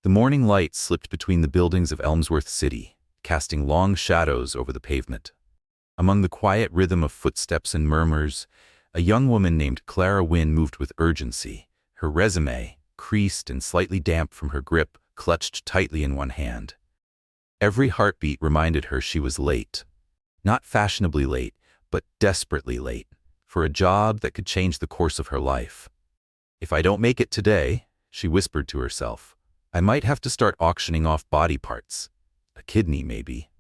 The morning light slipped between the buildings of Elmsworth City, casting long shadows over the pavement. Among the quiet rhythm of footsteps and murmurs, a young woman named Clara Wynn moved with urgency, her resume, creased and slightly damp from her grip, clutched tightly in one hand. Every heartbeat reminded her she was late. Not fashionably late, but desperately late, for a job that could change the course of her life. "If I don't make it today," she whispered to herself, "I might have to start auctioning off body parts. A kidney, maybe.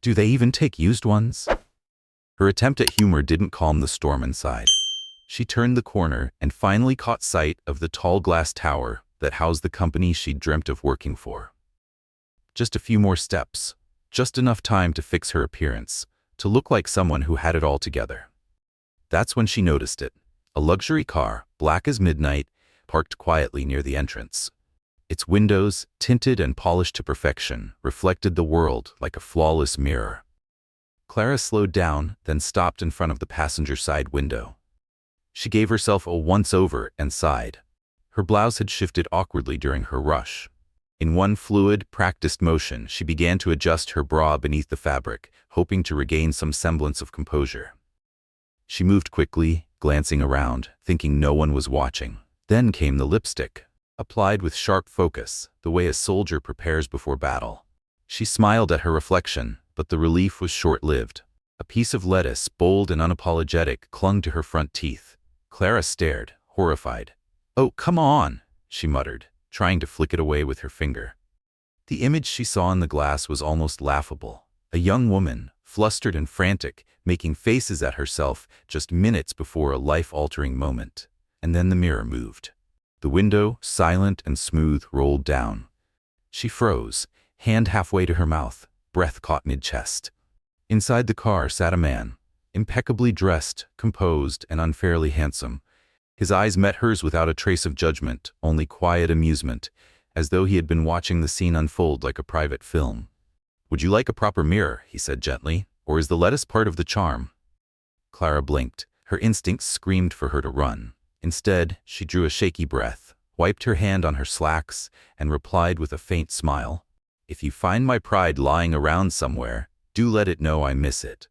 Do they even take used ones?" Her attempt at humor didn't calm the storm inside. She turned the corner and finally caught sight of the tall glass tower that housed the company she'd dreamt of working for. Just a few more steps, just enough time to fix her appearance, to look like someone who had it all together. That's when she noticed it. A luxury car, black as midnight, parked quietly near the entrance. Its windows, tinted and polished to perfection, reflected the world like a flawless mirror. Clara slowed down, then stopped in front of the passenger side window. She gave herself a once-over and sighed. Her blouse had shifted awkwardly during her rush. In one fluid, practiced motion, she began to adjust her bra beneath the fabric, hoping to regain some semblance of composure. She moved quickly, glancing around, thinking no one was watching. Then came the lipstick, applied with sharp focus, the way a soldier prepares before battle. She smiled at her reflection, but the relief was short-lived. A piece of lettuce, bold and unapologetic, clung to her front teeth. Clara stared, horrified. "Oh, come on," she muttered, trying to flick it away with her finger. The image she saw in the glass was almost laughable. A young woman, flustered and frantic, making faces at herself just minutes before a life-altering moment. And then the mirror moved. The window, silent and smooth, rolled down. She froze, hand halfway to her mouth, breath caught mid-chest. Inside the car sat a man, impeccably dressed, composed, and unfairly handsome. His eyes met hers without a trace of judgment, only quiet amusement, as though he had been watching the scene unfold like a private film. "Would you like a proper mirror?" he said gently, "or is the lettuce part of the charm?" Clara blinked. Her instincts screamed for her to run. Instead, she drew a shaky breath, wiped her hand on her slacks, and replied with a faint smile, "If you find my pride lying around somewhere, do let it know I miss it."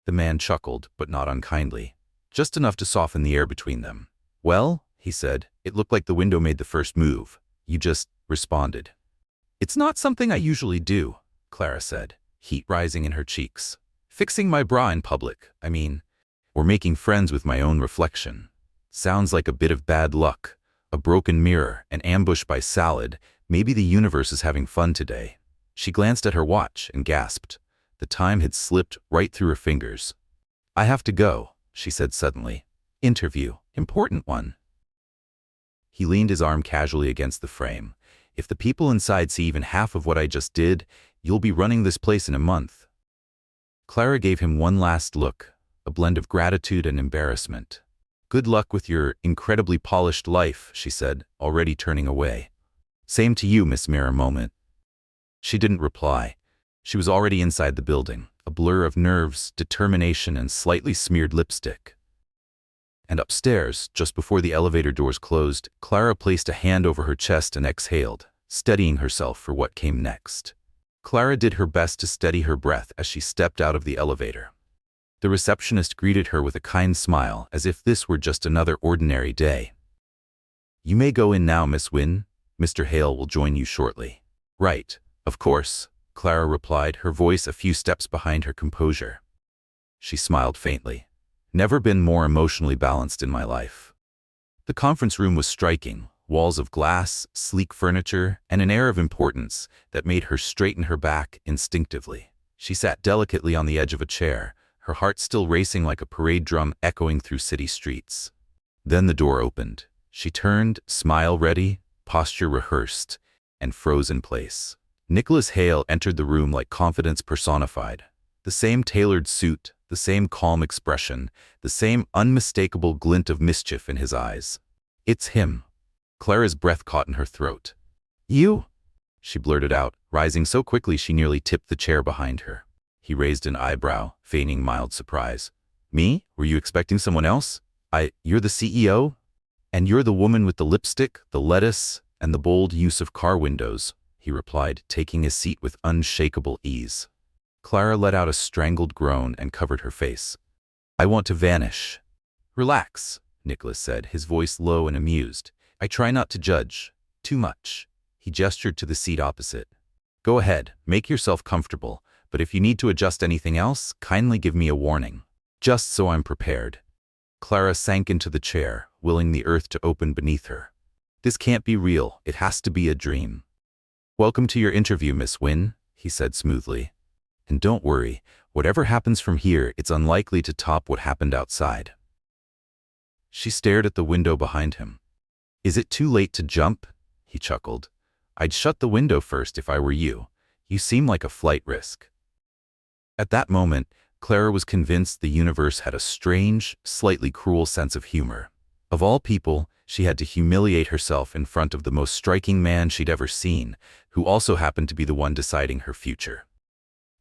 The man chuckled, but not unkindly, just enough to soften the air between them. "Well," he said, "it looked like the window made the first move. You just responded." "It's not something I usually do," Clara said, heat rising in her cheeks. "Fixing my bra in public, I mean, or making friends with my own reflection. Sounds like a bit of bad luck. A broken mirror, an ambush by salad. Maybe the universe is having fun today." She glanced at her watch and gasped. The time had slipped right through her fingers. "I have to go," she said suddenly. "Interview. Important one." He leaned his arm casually against the frame. "If the people inside see even half of what I just did, you'll be running this place in a month." Clara gave him one last look, a blend of gratitude and embarrassment. "Good luck with your incredibly polished life," she said, already turning away. "Same to you, Miss Mirror Moment." She didn't reply. She was already inside the building, a blur of nerves, determination, and slightly smeared lipstick. And upstairs, just before the elevator doors closed, Clara placed a hand over her chest and exhaled, steadying herself for what came next. Clara did her best to steady her breath as she stepped out of the elevator. The receptionist greeted her with a kind smile, as if this were just another ordinary day. "You may go in now, Miss Wynn. Mr. Hale will join you shortly." "Right, of course," Clara replied, her voice a few steps behind her composure. She smiled faintly. "Never been more emotionally balanced in my life." The conference room was striking, walls of glass, sleek furniture, and an air of importance that made her straighten her back instinctively. She sat delicately on the edge of a chair, her heart still racing like a parade drum echoing through city streets. Then the door opened. She turned, smile ready, posture rehearsed, and froze in place. Nicholas Hale entered the room like confidence personified. The same tailored suit, the same calm expression, the same unmistakable glint of mischief in his eyes. "It's him." Clara's breath caught in her throat. "You?" she blurted out, rising so quickly she nearly tipped the chair behind her. He raised an eyebrow, feigning mild surprise. "Me? Were you expecting someone else? You're the CEO? And you're the woman with the lipstick, the lettuce, and the bold use of car windows," he replied, taking his seat with unshakable ease. Clara let out a strangled groan and covered her face. I want to vanish. Relax, Nicholas said, his voice low and amused. I try not to judge. Too much. He gestured to the seat opposite. Go ahead, make yourself comfortable, but if you need to adjust anything else, kindly give me a warning. Just so I'm prepared. Clara sank into the chair, willing the earth to open beneath her. This can't be real. It has to be a dream. Welcome to your interview, Miss Wynn, he said smoothly. And don't worry, whatever happens from here, it's unlikely to top what happened outside. She stared at the window behind him. Is it too late to jump? He chuckled. I'd shut the window first if I were you. You seem like a flight risk. At that moment, Clara was convinced the universe had a strange, slightly cruel sense of humor. Of all people, she had to humiliate herself in front of the most striking man she'd ever seen, who also happened to be the one deciding her future.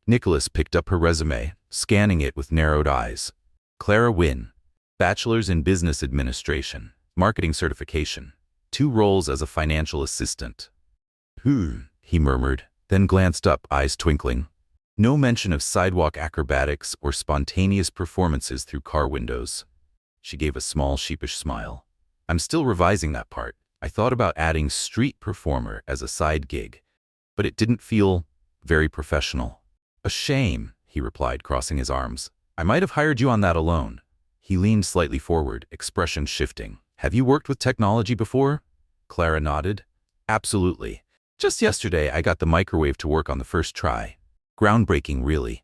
Nicholas picked up her resume, scanning it with narrowed eyes. Clara Wynn, Bachelor's in Business Administration, Marketing Certification, 2 roles as a financial assistant. He murmured, then glanced up, eyes twinkling. No mention of sidewalk acrobatics or spontaneous performances through car windows. She gave a small, sheepish smile. I'm still revising that part. I thought about adding street performer as a side gig, but it didn't feel very professional. A shame, he replied, crossing his arms. I might have hired you on that alone. He leaned slightly forward, expression shifting. Have you worked with technology before? Clara nodded. Absolutely. Just yesterday, I got the microwave to work on the first try. Groundbreaking, really.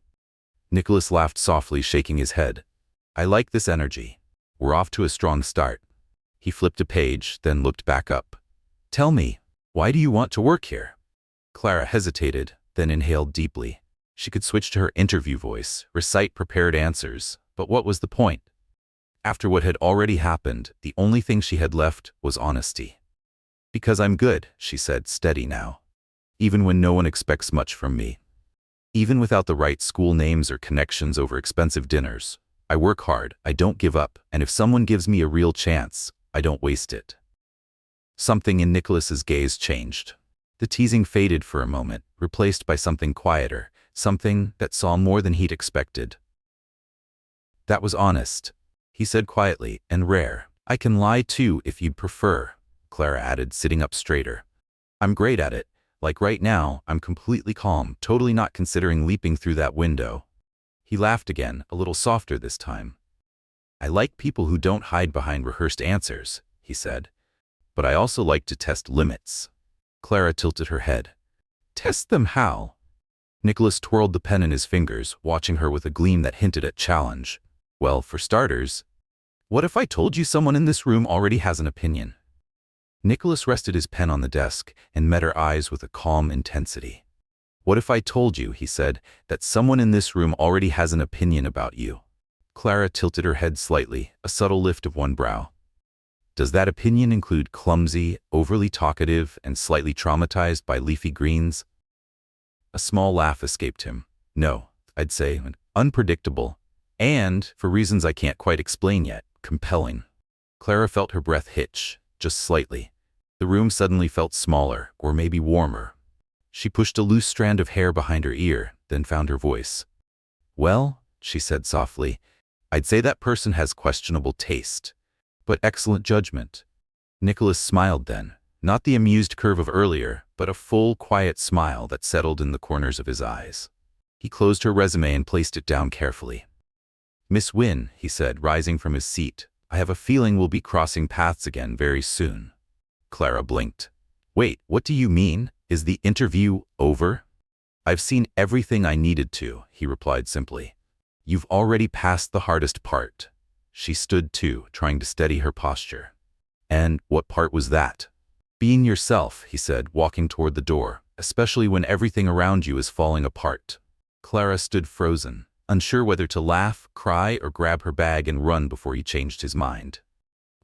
Nicholas laughed softly, shaking his head. I like this energy. We're off to a strong start. He flipped a page, then looked back up. Tell me, why do you want to work here? Clara hesitated, then inhaled deeply. She could switch to her interview voice, recite prepared answers, but what was the point? After what had already happened, the only thing she had left was honesty. Because I'm good, she said, steady now. Even when no one expects much from me. Even without the right school names or connections over expensive dinners. I work hard, I don't give up, and if someone gives me a real chance, I don't waste it. Something in Nicholas's gaze changed. The teasing faded for a moment, replaced by something quieter, something that saw more than he'd expected. That was honest, he said quietly, and rare. I can lie too if you'd prefer, Clara added, sitting up straighter. I'm great at it. Like right now, I'm completely calm, totally not considering leaping through that window. He laughed again, a little softer this time. I like people who don't hide behind rehearsed answers, he said. But I also like to test limits. Clara tilted her head. Test them how? Nicholas twirled the pen in his fingers, watching her with a gleam that hinted at challenge. Well, for starters, what if I told you someone in this room already has an opinion? Nicholas rested his pen on the desk and met her eyes with a calm intensity. What if I told you, he said, that someone in this room already has an opinion about you? Clara tilted her head slightly, a subtle lift of one brow. Does that opinion include clumsy, overly talkative, and slightly traumatized by leafy greens? A small laugh escaped him. No, I'd say unpredictable, and, for reasons I can't quite explain yet, compelling. Clara felt her breath hitch, just slightly. The room suddenly felt smaller, or maybe warmer. She pushed a loose strand of hair behind her ear, then found her voice. Well, she said softly, I'd say that person has questionable taste, but excellent judgment. Nicholas smiled then, not the amused curve of earlier, but a full, quiet smile that settled in the corners of his eyes. He closed her resume and placed it down carefully. Miss Wynn, he said, rising from his seat, I have a feeling we'll be crossing paths again very soon. Clara blinked. Wait, what do you mean? Is the interview over? I've seen everything I needed to, he replied simply. You've already passed the hardest part. She stood too, trying to steady her posture. And what part was that? Being yourself, he said, walking toward the door, especially when everything around you is falling apart. Clara stood frozen, unsure whether to laugh, cry, or grab her bag and run before he changed his mind.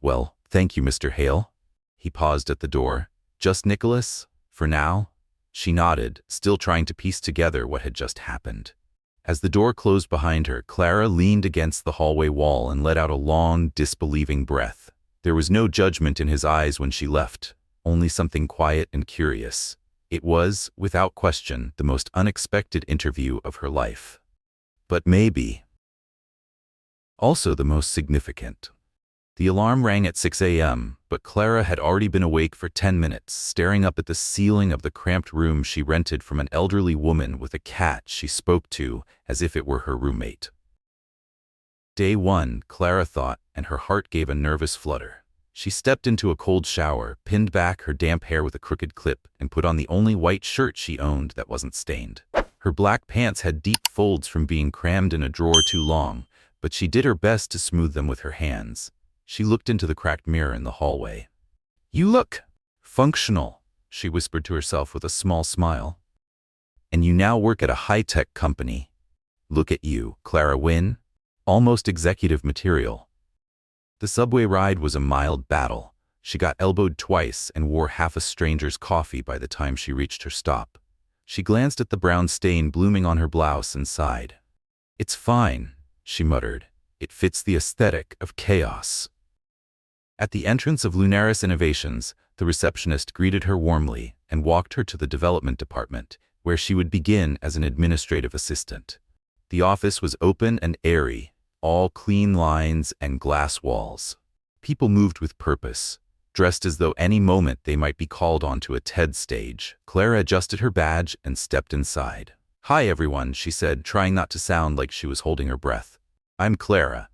Well, thank you, Mr. Hale. He paused at the door. Just Nicholas? For now? She nodded, still trying to piece together what had just happened. As the door closed behind her, Clara leaned against the hallway wall and let out a long, disbelieving breath. There was no judgment in his eyes when she left, only something quiet and curious. It was, without question, the most unexpected interview of her life. But maybe also the most significant. The alarm rang at 6 a.m., but Clara had already been awake for 10 minutes, staring up at the ceiling of the cramped room she rented from an elderly woman with a cat she spoke to as if it were her roommate. Day 1, Clara thought, and her heart gave a nervous flutter. She stepped into a cold shower, pinned back her damp hair with a crooked clip, and put on the only white shirt she owned that wasn't stained. Her black pants had deep folds from being crammed in a drawer too long, but she did her best to smooth them with her hands. She looked into the cracked mirror in the hallway. "You look functional," she whispered to herself with a small smile. "And you now work at a high-tech company. Look at you, Clara Wynn. Almost executive material." The subway ride was a mild battle. She got elbowed twice and wore half a stranger's coffee by the time she reached her stop. She glanced at the brown stain blooming on her blouse and sighed. "It's fine," she muttered. "It fits the aesthetic of chaos." At the entrance of Lunaris Innovations, the receptionist greeted her warmly and walked her to the development department, where she would begin as an administrative assistant. The office was open and airy, all clean lines and glass walls. People moved with purpose, dressed as though any moment they might be called onto a TED stage. Clara adjusted her badge and stepped inside. "Hi everyone," she said, trying not to sound like she was holding her breath. "I'm Clara."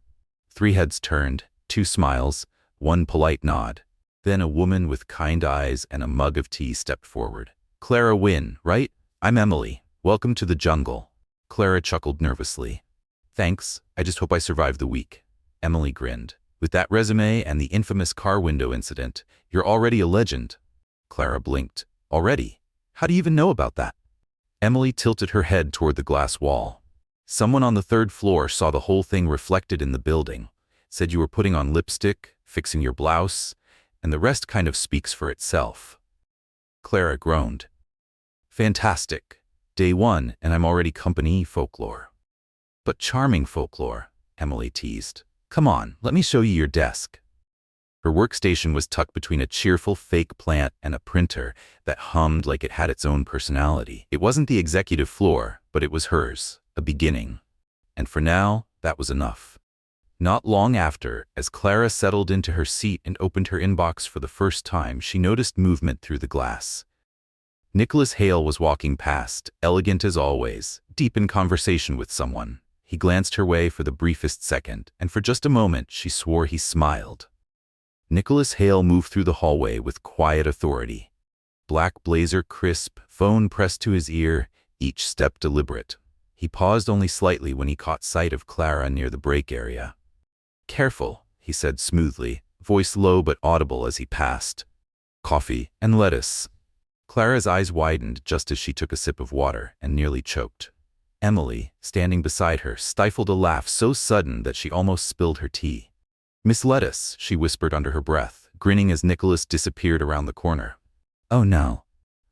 3 heads turned, 2 smiles, 1 polite nod. Then a woman with kind eyes and a mug of tea stepped forward. "Clara Wynn, right? I'm Emily. Welcome to the jungle." Clara chuckled nervously. "Thanks, I just hope I survive the week." Emily grinned. "With that resume and the infamous car window incident, you're already a legend." Clara blinked. "Already? How do you even know about that?" Emily tilted her head toward the glass wall. "Someone on the 3rd floor saw the whole thing reflected in the building. Said you were putting on lipstick, fixing your blouse, and the rest kind of speaks for itself." Clara groaned. "Fantastic. Day 1, and I'm already company folklore." "But charming folklore," Emily teased. "Come on, let me show you your desk." Her workstation was tucked between a cheerful fake plant and a printer that hummed like it had its own personality. It wasn't the executive floor, but it was hers, a beginning. And for now, that was enough. Not long after, as Clara settled into her seat and opened her inbox for the first time, she noticed movement through the glass. Nicholas Hale was walking past, elegant as always, deep in conversation with someone. He glanced her way for the briefest second, and for just a moment she swore he smiled. Nicholas Hale moved through the hallway with quiet authority. Black blazer crisp, phone pressed to his ear, each step deliberate. He paused only slightly when he caught sight of Clara near the break area. "Careful," he said smoothly, voice low but audible as he passed. "Coffee and lettuce." Clara's eyes widened just as she took a sip of water and nearly choked. Emily, standing beside her, stifled a laugh so sudden that she almost spilled her tea. "Miss Lettuce," she whispered under her breath, grinning as Nicholas disappeared around the corner. "Oh no."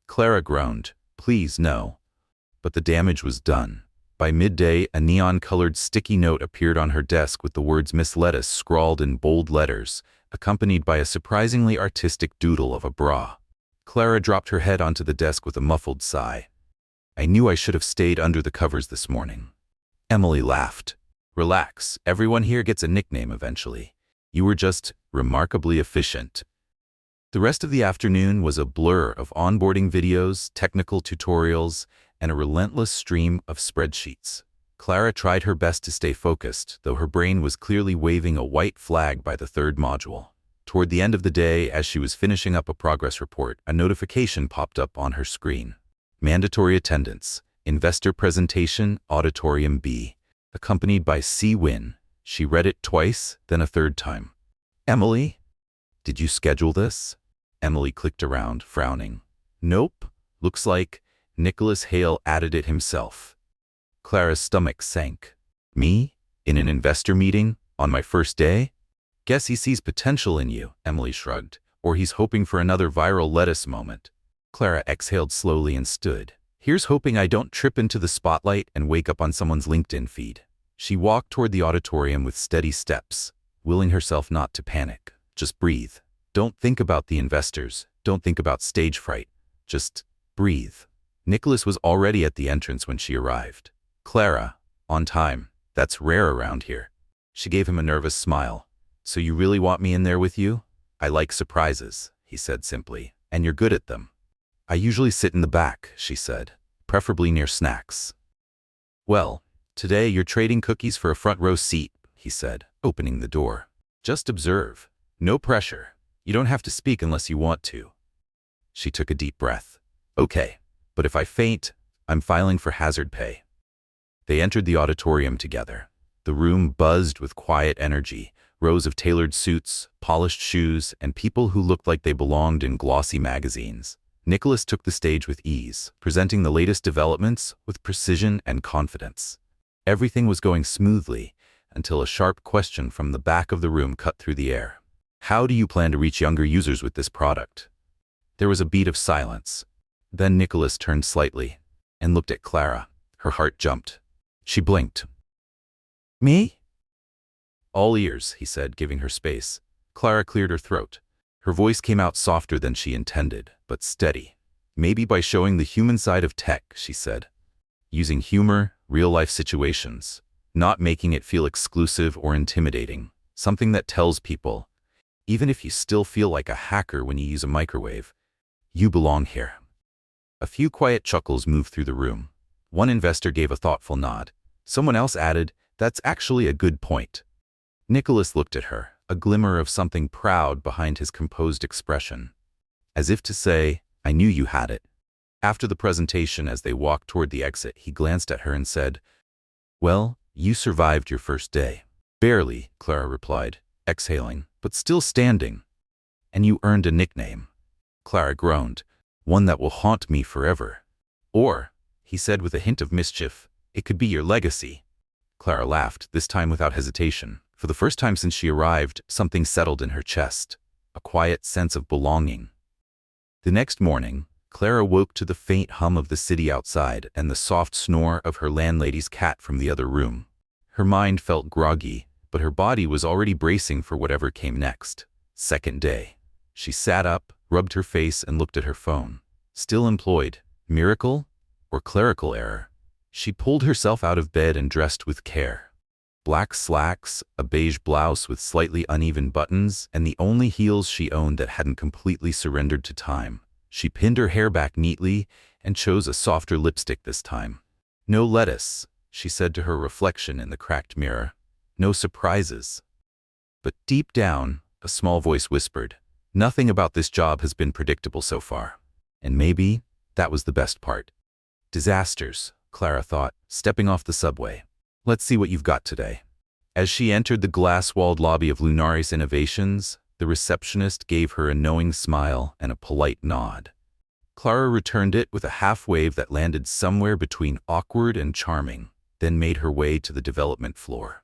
Clara groaned. "Please, no." But the damage was done. By midday, a neon-colored sticky note appeared on her desk with the words Miss Lettuce scrawled in bold letters, accompanied by a surprisingly artistic doodle of a bra. Clara dropped her head onto the desk with a muffled sigh. "I knew I should have stayed under the covers this morning." Emily laughed. "Relax, everyone here gets a nickname eventually. You were just remarkably efficient." The rest of the afternoon was a blur of onboarding videos, technical tutorials, and a relentless stream of spreadsheets. Clara tried her best to stay focused, though her brain was clearly waving a white flag by the 3rd module. Toward the end of the day, as she was finishing up a progress report, a notification popped up on her screen. Mandatory attendance, investor presentation, auditorium B, accompanied by C. Wynn. She read it twice, then a 3rd time. "Emily? Did you schedule this?" Emily clicked around, frowning. "Nope. Looks like Nicholas Hale added it himself." Clara's stomach sank. "Me? In an investor meeting? On my first day?" "Guess he sees potential in you," Emily shrugged. "Or he's hoping for another viral lettuce moment." Clara exhaled slowly and stood. "Here's hoping I don't trip into the spotlight and wake up on someone's LinkedIn feed." She walked toward the auditorium with steady steps, willing herself not to panic. "Just breathe. Don't think about the investors. Don't think about stage fright. Just Breathe. Nicholas was already at the entrance when she arrived. Clara, on time. That's rare around here. She gave him a nervous smile. So you really want me in there with you? I like surprises, he said simply, and you're good at them. I usually sit in the back, she said, preferably near snacks. Well, today you're trading cookies for a front row seat, he said, opening the door. Just observe. No pressure. You don't have to speak unless you want to. She took a deep breath. Okay, but if I faint, I'm filing for hazard pay. They entered the auditorium together. The room buzzed with quiet energy, rows of tailored suits, polished shoes, and people who looked like they belonged in glossy magazines. Nicholas took the stage with ease, presenting the latest developments with precision and confidence. Everything was going smoothly until a sharp question from the back of the room cut through the air. How do you plan to reach younger users with this product? There was a beat of silence. Then Nicholas turned slightly and looked at Clara. Her heart jumped. She blinked. Me? All ears, he said, giving her space. Clara cleared her throat. Her voice came out softer than she intended, but steady. Maybe by showing the human side of tech, she said. Using humor, real-life situations, not making it feel exclusive or intimidating. Something that tells people, even if you still feel like a hacker when you use a microwave, you belong here. A few quiet chuckles moved through the room. One investor gave a thoughtful nod. Someone else added, "That's actually a good point." Nicholas looked at her, a glimmer of something proud behind his composed expression. As if to say, I knew you had it. After the presentation, as they walked toward the exit, he glanced at her and said, "Well, you survived your first day." "Barely," Clara replied, exhaling, "but still standing." "And you earned a nickname." Clara groaned, "One that will haunt me forever." "Or," he said with a hint of mischief, "it could be your legacy." Clara laughed, this time without hesitation. For the first time since she arrived, something settled in her chest, a quiet sense of belonging. The next morning, Clara woke to the faint hum of the city outside and the soft snore of her landlady's cat from the other room. Her mind felt groggy, but her body was already bracing for whatever came next. Second day. She sat up, rubbed her face, and looked at her phone. Still employed. Miracle? Or clerical error? She pulled herself out of bed and dressed with care. Black slacks, a beige blouse with slightly uneven buttons, and the only heels she owned that hadn't completely surrendered to time. She pinned her hair back neatly and chose a softer lipstick this time. "No lettuce," she said to her reflection in the cracked mirror. "No surprises." But deep down, a small voice whispered, "Nothing about this job has been predictable so far." And maybe that was the best part. Disasters, Clara thought, stepping off the subway. "Let's see what you've got today." As she entered the glass-walled lobby of Lunaris Innovations, the receptionist gave her a knowing smile and a polite nod. Clara returned it with a half-wave that landed somewhere between awkward and charming, then made her way to the development floor.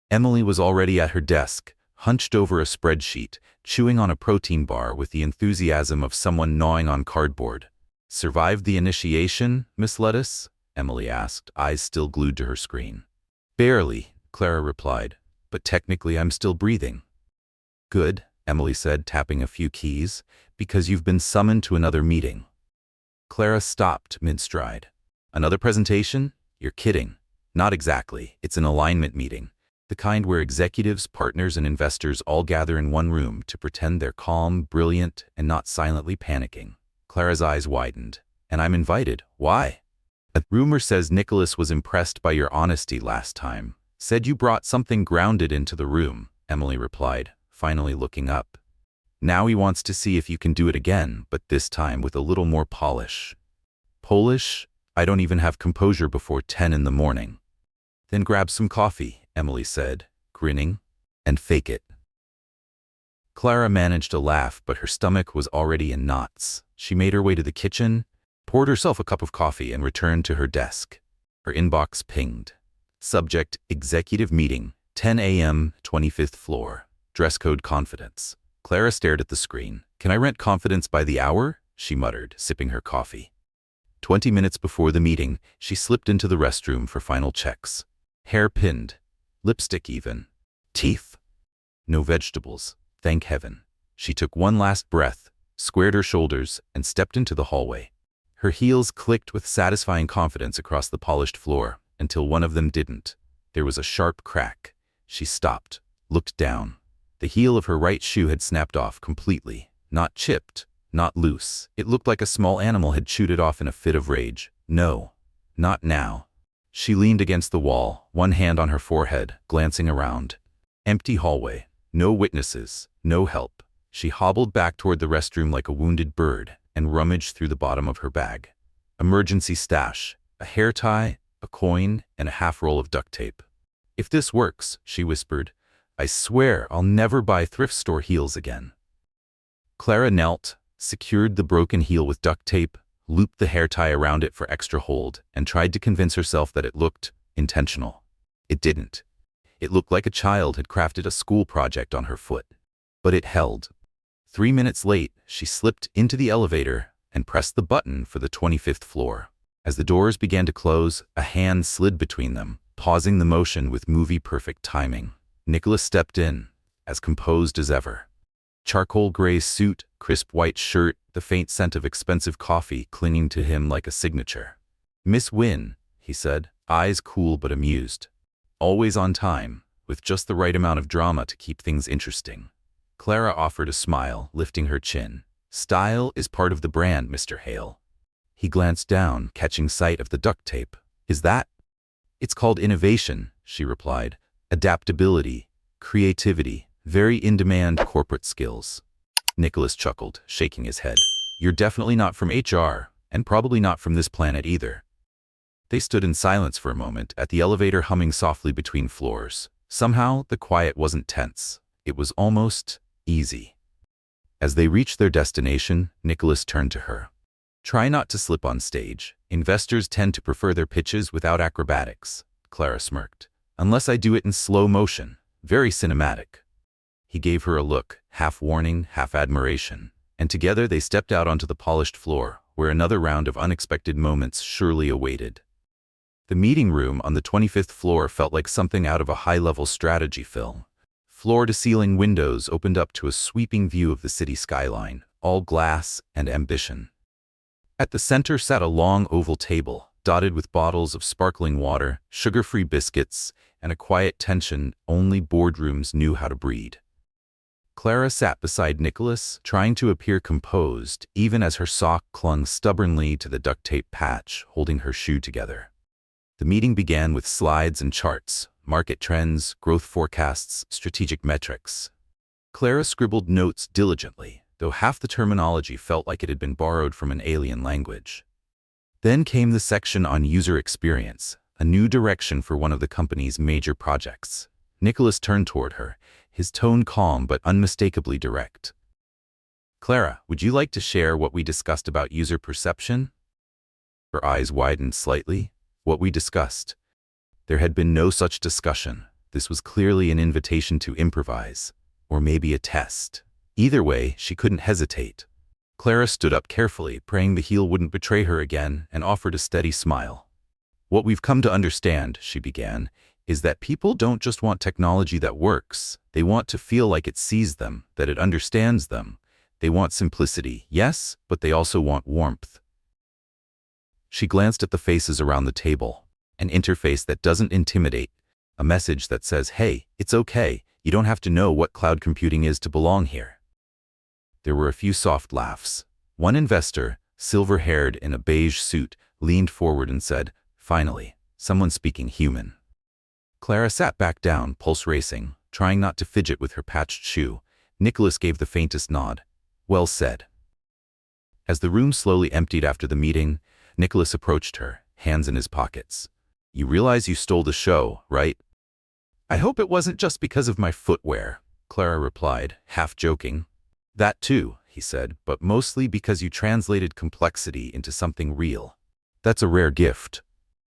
Emily was already at her desk, hunched over a spreadsheet, chewing on a protein bar with the enthusiasm of someone gnawing on cardboard. "Survived the initiation, Miss Lettuce?" Emily asked, eyes still glued to her screen. "Barely," Clara replied, "but technically I'm still breathing." "Good," Emily said, tapping a few keys, "because you've been summoned to another meeting." Clara stopped mid-stride. "Another presentation? You're kidding." "Not exactly. It's an alignment meeting. The kind where executives, partners, and investors all gather in one room to pretend they're calm, brilliant, and not silently panicking." Clara's eyes widened. "And I'm invited. Why?" "A rumor says Nicholas was impressed by your honesty last time. Said you brought something grounded into the room," Emily replied, finally looking up. "Now he wants to see if you can do it again, but this time with a little more polish." "Polish? I don't even have composure before 10 in the morning." "Then grab some coffee," Emily said, grinning, "and fake it." Clara managed to laugh, but her stomach was already in knots. She made her way to the kitchen, poured herself a cup of coffee, and returned to her desk. Her inbox pinged. Subject: Executive Meeting, 10 a.m., 25th floor. Dress code confidence. Clara stared at the screen. "Can I rent confidence by the hour?" she muttered, sipping her coffee. 20 minutes before the meeting, she slipped into the restroom for final checks. Hair pinned. Lipstick even. Teeth. No vegetables. Thank heaven. She took one last breath, squared her shoulders, and stepped into the hallway. Her heels clicked with satisfying confidence across the polished floor, until one of them didn't. There was a sharp crack. She stopped, looked down. The heel of her right shoe had snapped off completely. Not chipped, not loose. It looked like a small animal had chewed it off in a fit of rage. No, not now. She leaned against the wall, one hand on her forehead, glancing around. Empty hallway. No witnesses. No help. She hobbled back toward the restroom like a wounded bird and rummaged through the bottom of her bag. Emergency stash. A hair tie, a coin, and a half roll of duct tape. "If this works," she whispered, "I swear I'll never buy thrift store heels again." Clara knelt, secured the broken heel with duct tape, looped the hair tie around it for extra hold, and tried to convince herself that it looked intentional. It didn't. It looked like a child had crafted a school project on her foot. But it held. 3 minutes late, she slipped into the elevator and pressed the button for the 25th floor. As the doors began to close, a hand slid between them, pausing the motion with movie-perfect timing. Nicholas stepped in, as composed as ever. Charcoal gray suit, crisp white shirt, the faint scent of expensive coffee clinging to him like a signature. "Miss Wynn," he said, eyes cool but amused. Always on time, with just the right amount of drama to keep things interesting. Clara offered a smile, lifting her chin. "Style is part of the brand, Mr. Hale." He glanced down, catching sight of the duct tape. "Is that?" "It's called innovation," she replied. "Adaptability, creativity, very in-demand corporate skills." Nicholas chuckled, shaking his head. "You're definitely not from HR, and probably not from this planet either." They stood in silence for a moment, at the elevator humming softly between floors. Somehow, the quiet wasn't tense. It was almost easy. As they reached their destination, Nicholas turned to her. "Try not to slip on stage. Investors tend to prefer their pitches without acrobatics," Clara smirked. "Unless I do it in slow motion. Very cinematic." He gave her a look, half warning, half admiration, and together they stepped out onto the polished floor, where another round of unexpected moments surely awaited. The meeting room on the 25th floor felt like something out of a high-level strategy film. Floor-to-ceiling windows opened up to a sweeping view of the city skyline, all glass and ambition. At the center sat a long oval table, dotted with bottles of sparkling water, sugar-free biscuits, and a quiet tension only boardrooms knew how to breed. Clara sat beside Nicholas, trying to appear composed, even as her sock clung stubbornly to the duct tape patch holding her shoe together. The meeting began with slides and charts, market trends, growth forecasts, strategic metrics. Clara scribbled notes diligently, though half the terminology felt like it had been borrowed from an alien language. Then came the section on user experience, a new direction for one of the company's major projects. Nicholas turned toward her, his tone calm but unmistakably direct. "Clara, would you like to share what we discussed about user perception?" Her eyes widened slightly. What we discussed. There had been no such discussion. This was clearly an invitation to improvise, or maybe a test. Either way, she couldn't hesitate. Clara stood up carefully, praying the heel wouldn't betray her again, and offered a steady smile. "What we've come to understand," she began, "is that people don't just want technology that works. They want to feel like it sees them, that it understands them. They want simplicity, yes, but they also want warmth." She glanced at the faces around the table. An interface that doesn't intimidate. A message that says, "Hey, it's okay. You don't have to know what cloud computing is to belong here." There were a few soft laughs. One investor, silver-haired in a beige suit, leaned forward and said, "Finally, someone speaking human." Clara sat back down, pulse racing, trying not to fidget with her patched shoe. Nicholas gave the faintest nod. "Well said." As the room slowly emptied after the meeting, Nicholas approached her, hands in his pockets. "You realize you stole the show, right?" "I hope it wasn't just because of my footwear," Clara replied, half joking. "That too," he said, "but mostly because you translated complexity into something real." "That's a rare gift,"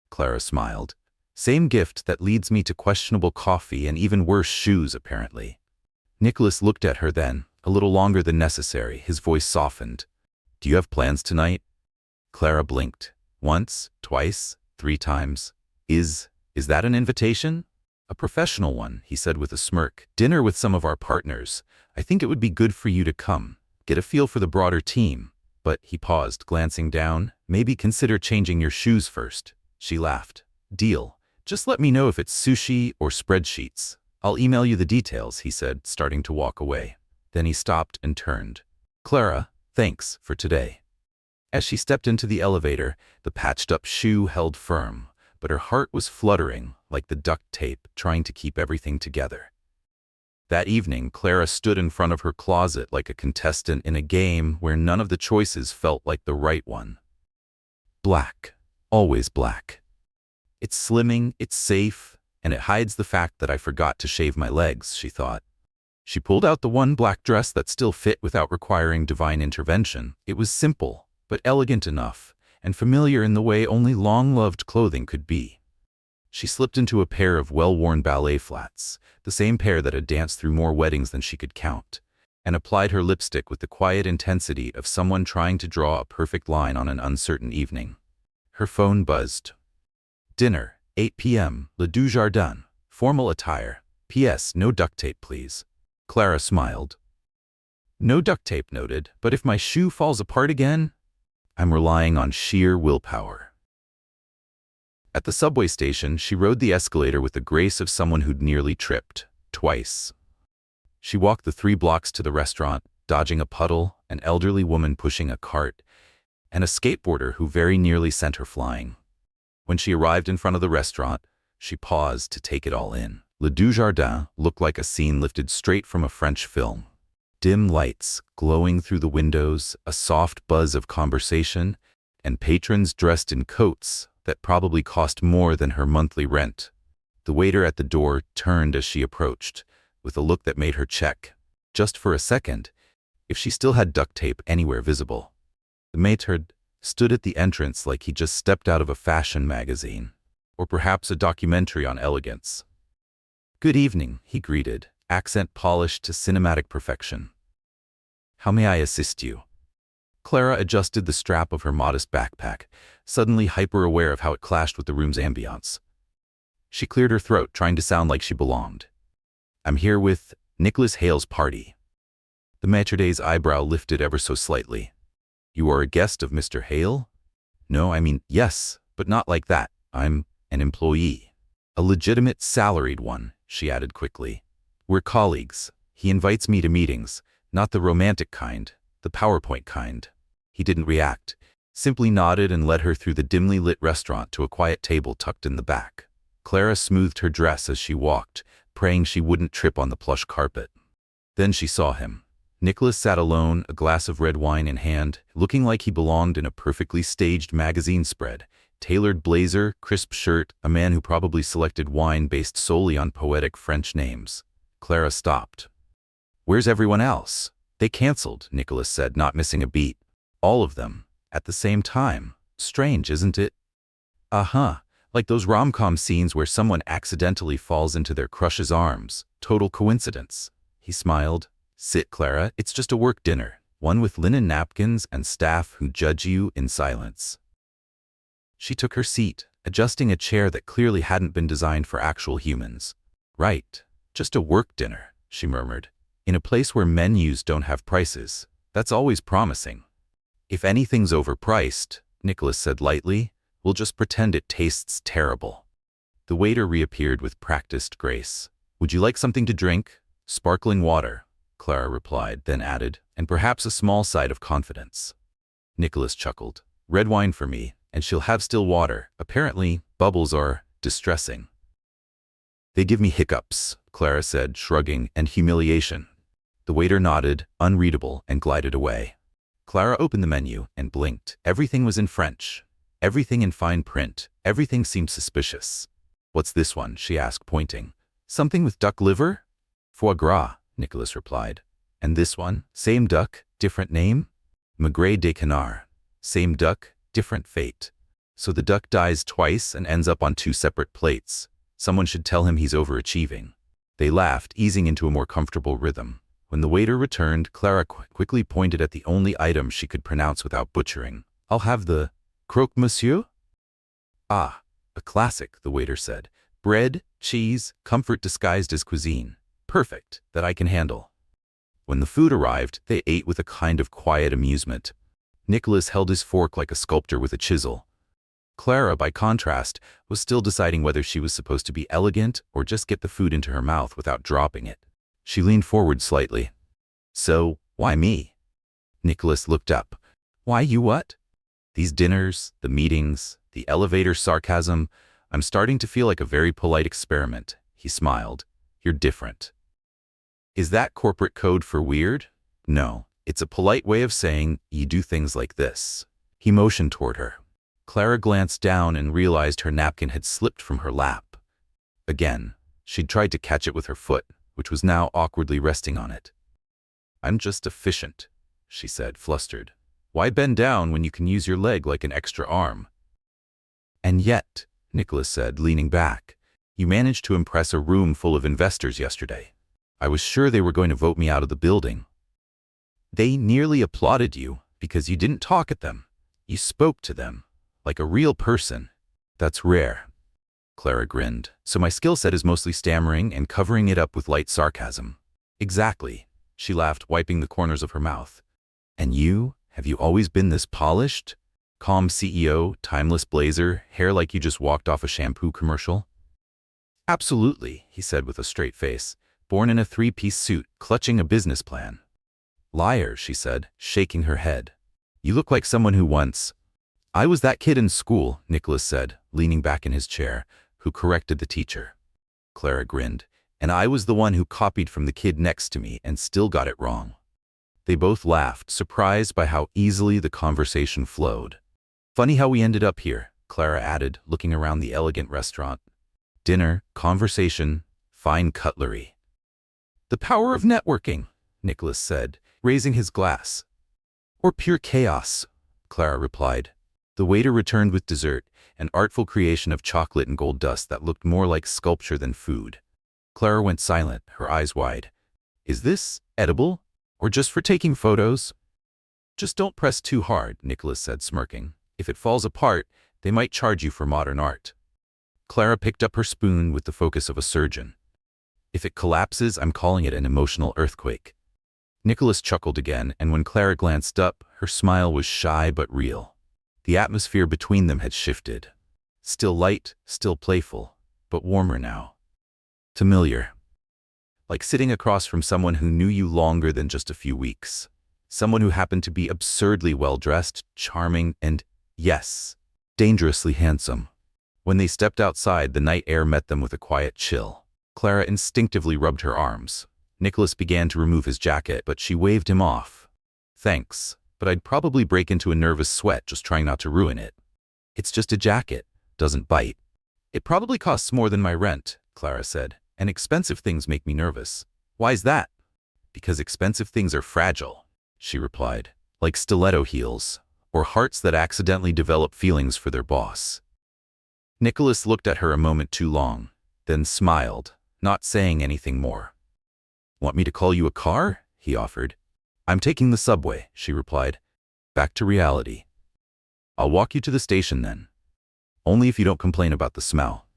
Clara smiled. "Same gift that leads me to questionable coffee and even worse shoes, apparently." Nicholas looked at her then, a little longer than necessary, his voice softened. "Do you have plans tonight?" Clara blinked. Once, twice, 3 times. Is that an invitation?" "A professional one," he said with a smirk. "Dinner with some of our partners. I think it would be good for you to come. Get a feel for the broader team. But he paused, glancing down. Maybe consider changing your shoes first. She laughed. Deal. Just let me know if it's sushi or spreadsheets. I'll email you the details, he said, starting to walk away. Then he stopped and turned. Clara, thanks for today. As she stepped into the elevator, the patched-up shoe held firm, but her heart was fluttering like the duct tape trying to keep everything together. That evening, Clara stood in front of her closet like a contestant in a game where none of the choices felt like the right one. Black. Always black. It's slimming, it's safe, and it hides the fact that I forgot to shave my legs, she thought. She pulled out the one black dress that still fit without requiring divine intervention. It was simple, but elegant enough, and familiar in the way only long-loved clothing could be. She slipped into a pair of well-worn ballet flats, the same pair that had danced through more weddings than she could count, and applied her lipstick with the quiet intensity of someone trying to draw a perfect line on an uncertain evening. Her phone buzzed. Dinner, 8 p.m., Le Dujardin. Formal attire. P.S. No duct tape, please. Clara smiled. No duct tape noted, but if my shoe falls apart again, I'm relying on sheer willpower. At the subway station, she rode the escalator with the grace of someone who'd nearly tripped, twice. She walked the 3 blocks to the restaurant, dodging a puddle, an elderly woman pushing a cart, and a skateboarder who very nearly sent her flying. When she arrived in front of the restaurant, she paused to take it all in. Le Dujardin looked like a scene lifted straight from a French film. Dim lights glowing through the windows, a soft buzz of conversation, and patrons dressed in coats that probably cost more than her monthly rent. The waiter at the door turned as she approached, with a look that made her check, just for a second, if she still had duct tape anywhere visible. The maître stood at the entrance like he just stepped out of a fashion magazine, or perhaps a documentary on elegance. Good evening, he greeted, accent polished to cinematic perfection. How may I assist you? Clara adjusted the strap of her modest backpack, suddenly hyper-aware of how it clashed with the room's ambiance. She cleared her throat, trying to sound like she belonged. I'm here with Nicholas Hale's party. The maître's eyebrow lifted ever so slightly. You are a guest of Mr. Hale? No, I mean, yes, but not like that. I'm an employee. A legitimate salaried one, she added quickly. We're colleagues. He invites me to meetings, not the romantic kind, the PowerPoint kind. He didn't react, simply nodded and led her through the dimly lit restaurant to a quiet table tucked in the back. Clara smoothed her dress as she walked, praying she wouldn't trip on the plush carpet. Then she saw him. Nicholas sat alone, a glass of red wine in hand, looking like he belonged in a perfectly staged magazine spread. Tailored blazer, crisp shirt, a man who probably selected wine based solely on poetic French names. Clara stopped. Where's everyone else? They canceled, Nicholas said, not missing a beat. All of them. At the same time. Strange, isn't it? Uh-huh. Like those rom-com scenes where someone accidentally falls into their crush's arms. Total coincidence. He smiled. Sit, Clara. It's just a work dinner. One with linen napkins and staff who judge you in silence. She took her seat, adjusting a chair that clearly hadn't been designed for actual humans. Right. Just a work dinner, she murmured. In a place where menus don't have prices. That's always promising. If anything's overpriced, Nicholas said lightly, we'll just pretend it tastes terrible. The waiter reappeared with practiced grace. Would you like something to drink? Sparkling water, Clara replied, then added, and perhaps a small side of confidence. Nicholas chuckled. Red wine for me, and she'll have still water. Apparently, bubbles are distressing. They give me hiccups, Clara said, shrugging, and humiliation. The waiter nodded, unreadable, and glided away. Clara opened the menu and blinked. Everything was in French. Everything in fine print. Everything seemed suspicious. What's this one? She asked, pointing. Something with duck liver? Foie gras, Nicholas replied. And this one? Same duck, different name? Maigret de canard. Same duck, different fate. So the duck dies twice and ends up on 2 separate plates. Someone should tell him he's overachieving. They laughed, easing into a more comfortable rhythm. When the waiter returned, Clara quickly pointed at the only item she could pronounce without butchering. I'll have the croque monsieur? Ah, a classic, the waiter said. Bread, cheese, comfort disguised as cuisine. Perfect, that I can handle. When the food arrived, they ate with a kind of quiet amusement. Nicholas held his fork like a sculptor with a chisel. Clara, by contrast, was still deciding whether she was supposed to be elegant or just get the food into her mouth without dropping it. She leaned forward slightly. "So, why me?" Nicholas looked up. "Why you what?" "These dinners, the meetings, the elevator sarcasm, I'm starting to feel like a very polite experiment." He smiled. "You're different." "Is that corporate code for weird?" "No, it's a polite way of saying you do things like this." He motioned toward her. Clara glanced down and realized her napkin had slipped from her lap. Again, she'd tried to catch it with her foot, which was now awkwardly resting on it. "I'm just efficient," she said, flustered. "Why bend down when you can use your leg like an extra arm?" "And yet," Nicholas said, leaning back, "you managed to impress a room full of investors yesterday. I was sure they were going to vote me out of the building." "They nearly applauded you because you didn't talk at them. You spoke to them, like a real person." "That's rare." Clara grinned. "So my skill set is mostly stammering and covering it up with light sarcasm." "Exactly." She laughed, wiping the corners of her mouth. "And you? Have you always been this polished? Calm CEO, timeless blazer, hair like you just walked off a shampoo commercial?" "Absolutely," he said with a straight face. "Born in a three-piece suit, clutching a business plan." "Liar," she said, shaking her head. "You look like someone who once—" "I was that kid in school," Nicholas said, leaning back in his chair, "who corrected the teacher." Clara grinned. "And I was the one who copied from the kid next to me and still got it wrong." They both laughed, surprised by how easily the conversation flowed. "Funny how we ended up here," Clara added, looking around the elegant restaurant. "Dinner, conversation, fine cutlery." "The power of networking," Nicholas said, raising his glass. "Or pure chaos," Clara replied. The waiter returned with dessert, an artful creation of chocolate and gold dust that looked more like sculpture than food. Clara went silent, her eyes wide. "Is this edible? Or just for taking photos?" "Just don't press too hard," Nicholas said, smirking. "If it falls apart, they might charge you for modern art." Clara picked up her spoon with the focus of a surgeon. "If it collapses, I'm calling it an emotional earthquake." Nicholas chuckled again, and when Clara glanced up, her smile was shy but real. The atmosphere between them had shifted. Still light, still playful, but warmer now. Familiar. Like sitting across from someone who knew you longer than just a few weeks. Someone who happened to be absurdly well-dressed, charming, and, yes, dangerously handsome. When they stepped outside, the night air met them with a quiet chill. Clara instinctively rubbed her arms. Nicholas began to remove his jacket, but she waved him off. "Thanks, but I'd probably break into a nervous sweat just trying not to ruin it." "It's just a jacket. Doesn't bite." "It probably costs more than my rent," Clara said, "and expensive things make me nervous." "Why's that?" "Because expensive things are fragile," she replied, "like stiletto heels, or hearts that accidentally develop feelings for their boss." Nicholas looked at her a moment too long, then smiled, not saying anything more. "Want me to call you a car?" he offered. "I'm taking the subway," she replied. Back to reality. "I'll walk you to the station then. Only if you don't complain about the smell.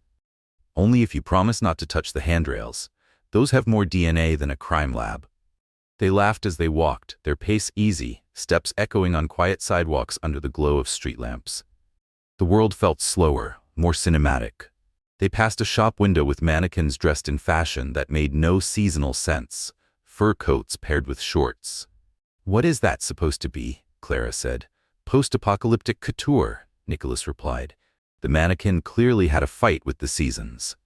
Only if you promise not to touch the handrails. Those have more DNA than a crime lab." They laughed as they walked, their pace easy, steps echoing on quiet sidewalks under the glow of street lamps. The world felt slower, more cinematic. They passed a shop window with mannequins dressed in fashion that made no seasonal sense, fur coats paired with shorts. "What is that supposed to be?" Clara said. "Post-apocalyptic couture," Nicholas replied. The mannequin clearly had a fight with the seasons.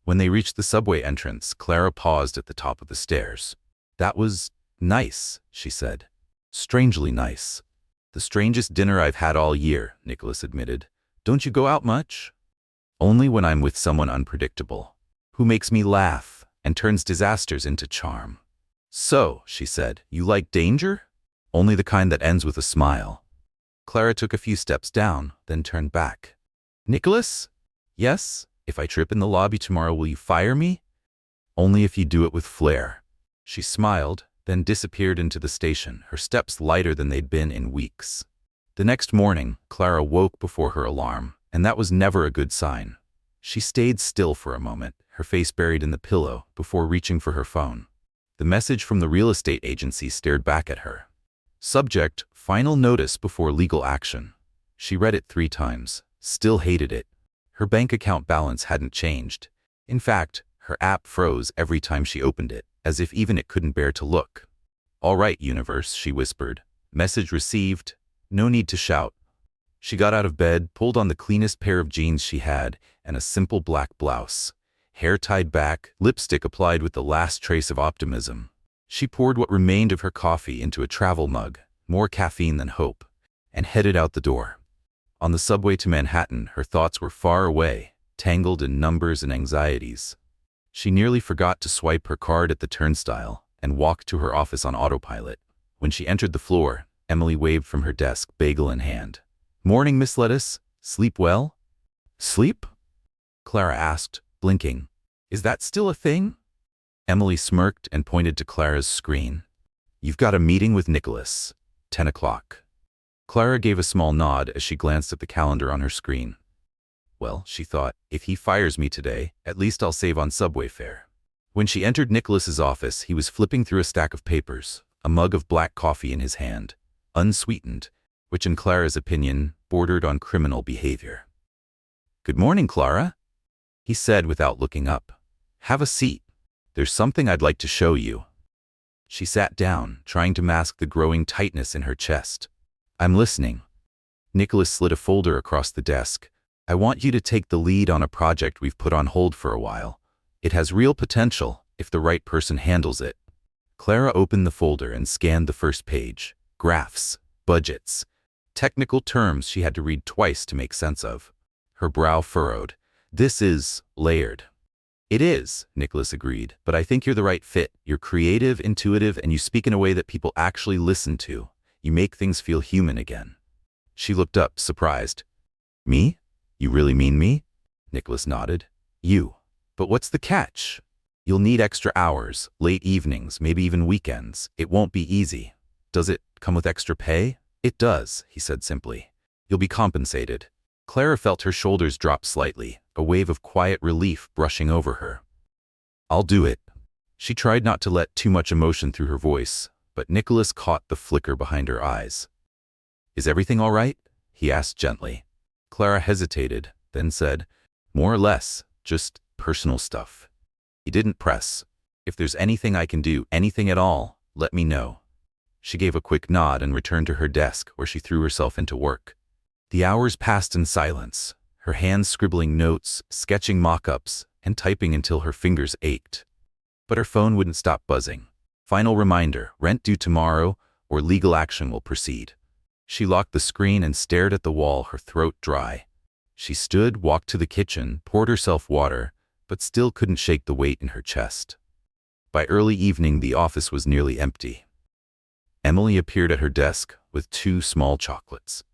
When they reached the subway entrance, Clara paused at the top of the stairs. "That was nice," she said. "Strangely nice." "The strangest dinner I've had all year," Nicholas admitted. "Don't you go out much?" "Only when I'm with someone unpredictable, who makes me laugh and turns disasters into charm." "So," she said, "you like danger?" "Only the kind that ends with a smile." Clara took a few steps down, then turned back. "Nicholas?" "Yes? If I trip in the lobby tomorrow, will you fire me?" "Only if you do it with flair." She smiled, then disappeared into the station, her steps lighter than they'd been in weeks. The next morning, Clara woke before her alarm, and that was never a good sign. She stayed still for a moment, her face buried in the pillow, before reaching for her phone. The message from the real estate agency stared back at her. Subject, final notice before legal action. She read it 3 times, still hated it. Her bank account balance hadn't changed. In fact, her app froze every time she opened it, as if even it couldn't bear to look. "All right, universe," she whispered. "Message received. No need to shout." She got out of bed, pulled on the cleanest pair of jeans she had, and a simple black blouse. Hair tied back, lipstick applied with the last trace of optimism. She poured what remained of her coffee into a travel mug, more caffeine than hope, and headed out the door. On the subway to Manhattan, her thoughts were far away, tangled in numbers and anxieties. She nearly forgot to swipe her card at the turnstile and walked to her office on autopilot. When she entered the floor, Emily waved from her desk, bagel in hand. "Morning, Miss Lettuce. Sleep well?" "Sleep?" Clara asked, blinking. "Is that still a thing?" Emily smirked and pointed to Clara's screen. "You've got a meeting with Nicholas. 10 o'clock. Clara gave a small nod as she glanced at the calendar on her screen. Well, she thought, if he fires me today, at least I'll save on subway fare. When she entered Nicholas's office, he was flipping through a stack of papers, a mug of black coffee in his hand, unsweetened, which in Clara's opinion bordered on criminal behavior. "Good morning, Clara," he said without looking up. "Have a seat. There's something I'd like to show you." She sat down, trying to mask the growing tightness in her chest. "I'm listening." Nicholas slid a folder across the desk. "I want you to take the lead on a project we've put on hold for a while. It has real potential if the right person handles it." Clara opened the folder and scanned the first page. Graphs, budgets, technical terms she had to read twice to make sense of. Her brow furrowed. "This is layered." "It is," Nicholas agreed, "but I think you're the right fit. You're creative, intuitive, and you speak in a way that people actually listen to. You make things feel human again." She looked up, surprised. "Me? You really mean me?" Nicholas nodded. "You. But what's the catch? You'll need extra hours, late evenings, maybe even weekends. It won't be easy." "Does it come with extra pay?" "It does," he said simply. "You'll be compensated." Clara felt her shoulders drop slightly, a wave of quiet relief brushing over her. "I'll do it." She tried not to let too much emotion through her voice, but Nicholas caught the flicker behind her eyes. "Is everything all right?" he asked gently. Clara hesitated, then said, "More or less, just personal stuff." He didn't press. "If there's anything I can do, anything at all, let me know." She gave a quick nod and returned to her desk, where she threw herself into work. The hours passed in silence, her hands scribbling notes, sketching mock-ups, and typing until her fingers ached. But her phone wouldn't stop buzzing. Final reminder, rent due tomorrow, or legal action will proceed. She locked the screen and stared at the wall, her throat dry. She stood, walked to the kitchen, poured herself water, but still couldn't shake the weight in her chest. By early evening, the office was nearly empty. Emily appeared at her desk with 2 small chocolates.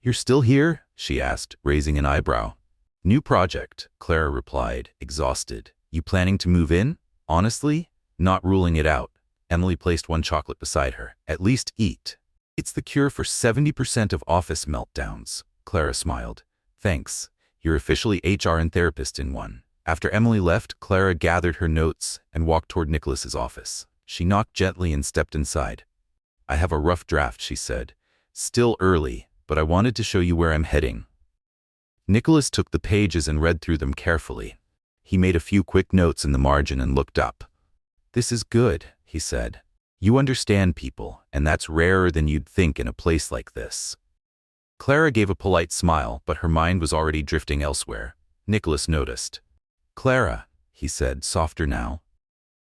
"You're still here?" she asked, raising an eyebrow. "New project," Clara replied, exhausted. "You planning to move in? Honestly? Not ruling it out." Emily placed 1 chocolate beside her. "At least eat. It's the cure for 70% of office meltdowns." Clara smiled. "Thanks. You're officially HR and therapist in one." After Emily left, Clara gathered her notes and walked toward Nicholas's office. She knocked gently and stepped inside. "I have a rough draft," she said. "Still early, but I wanted to show you where I'm heading." Nicholas took the pages and read through them carefully. He made a few quick notes in the margin and looked up. "This is good," he said. "You understand people, and that's rarer than you'd think in a place like this." Clara gave a polite smile, but her mind was already drifting elsewhere. Nicholas noticed. "Clara," he said, softer now.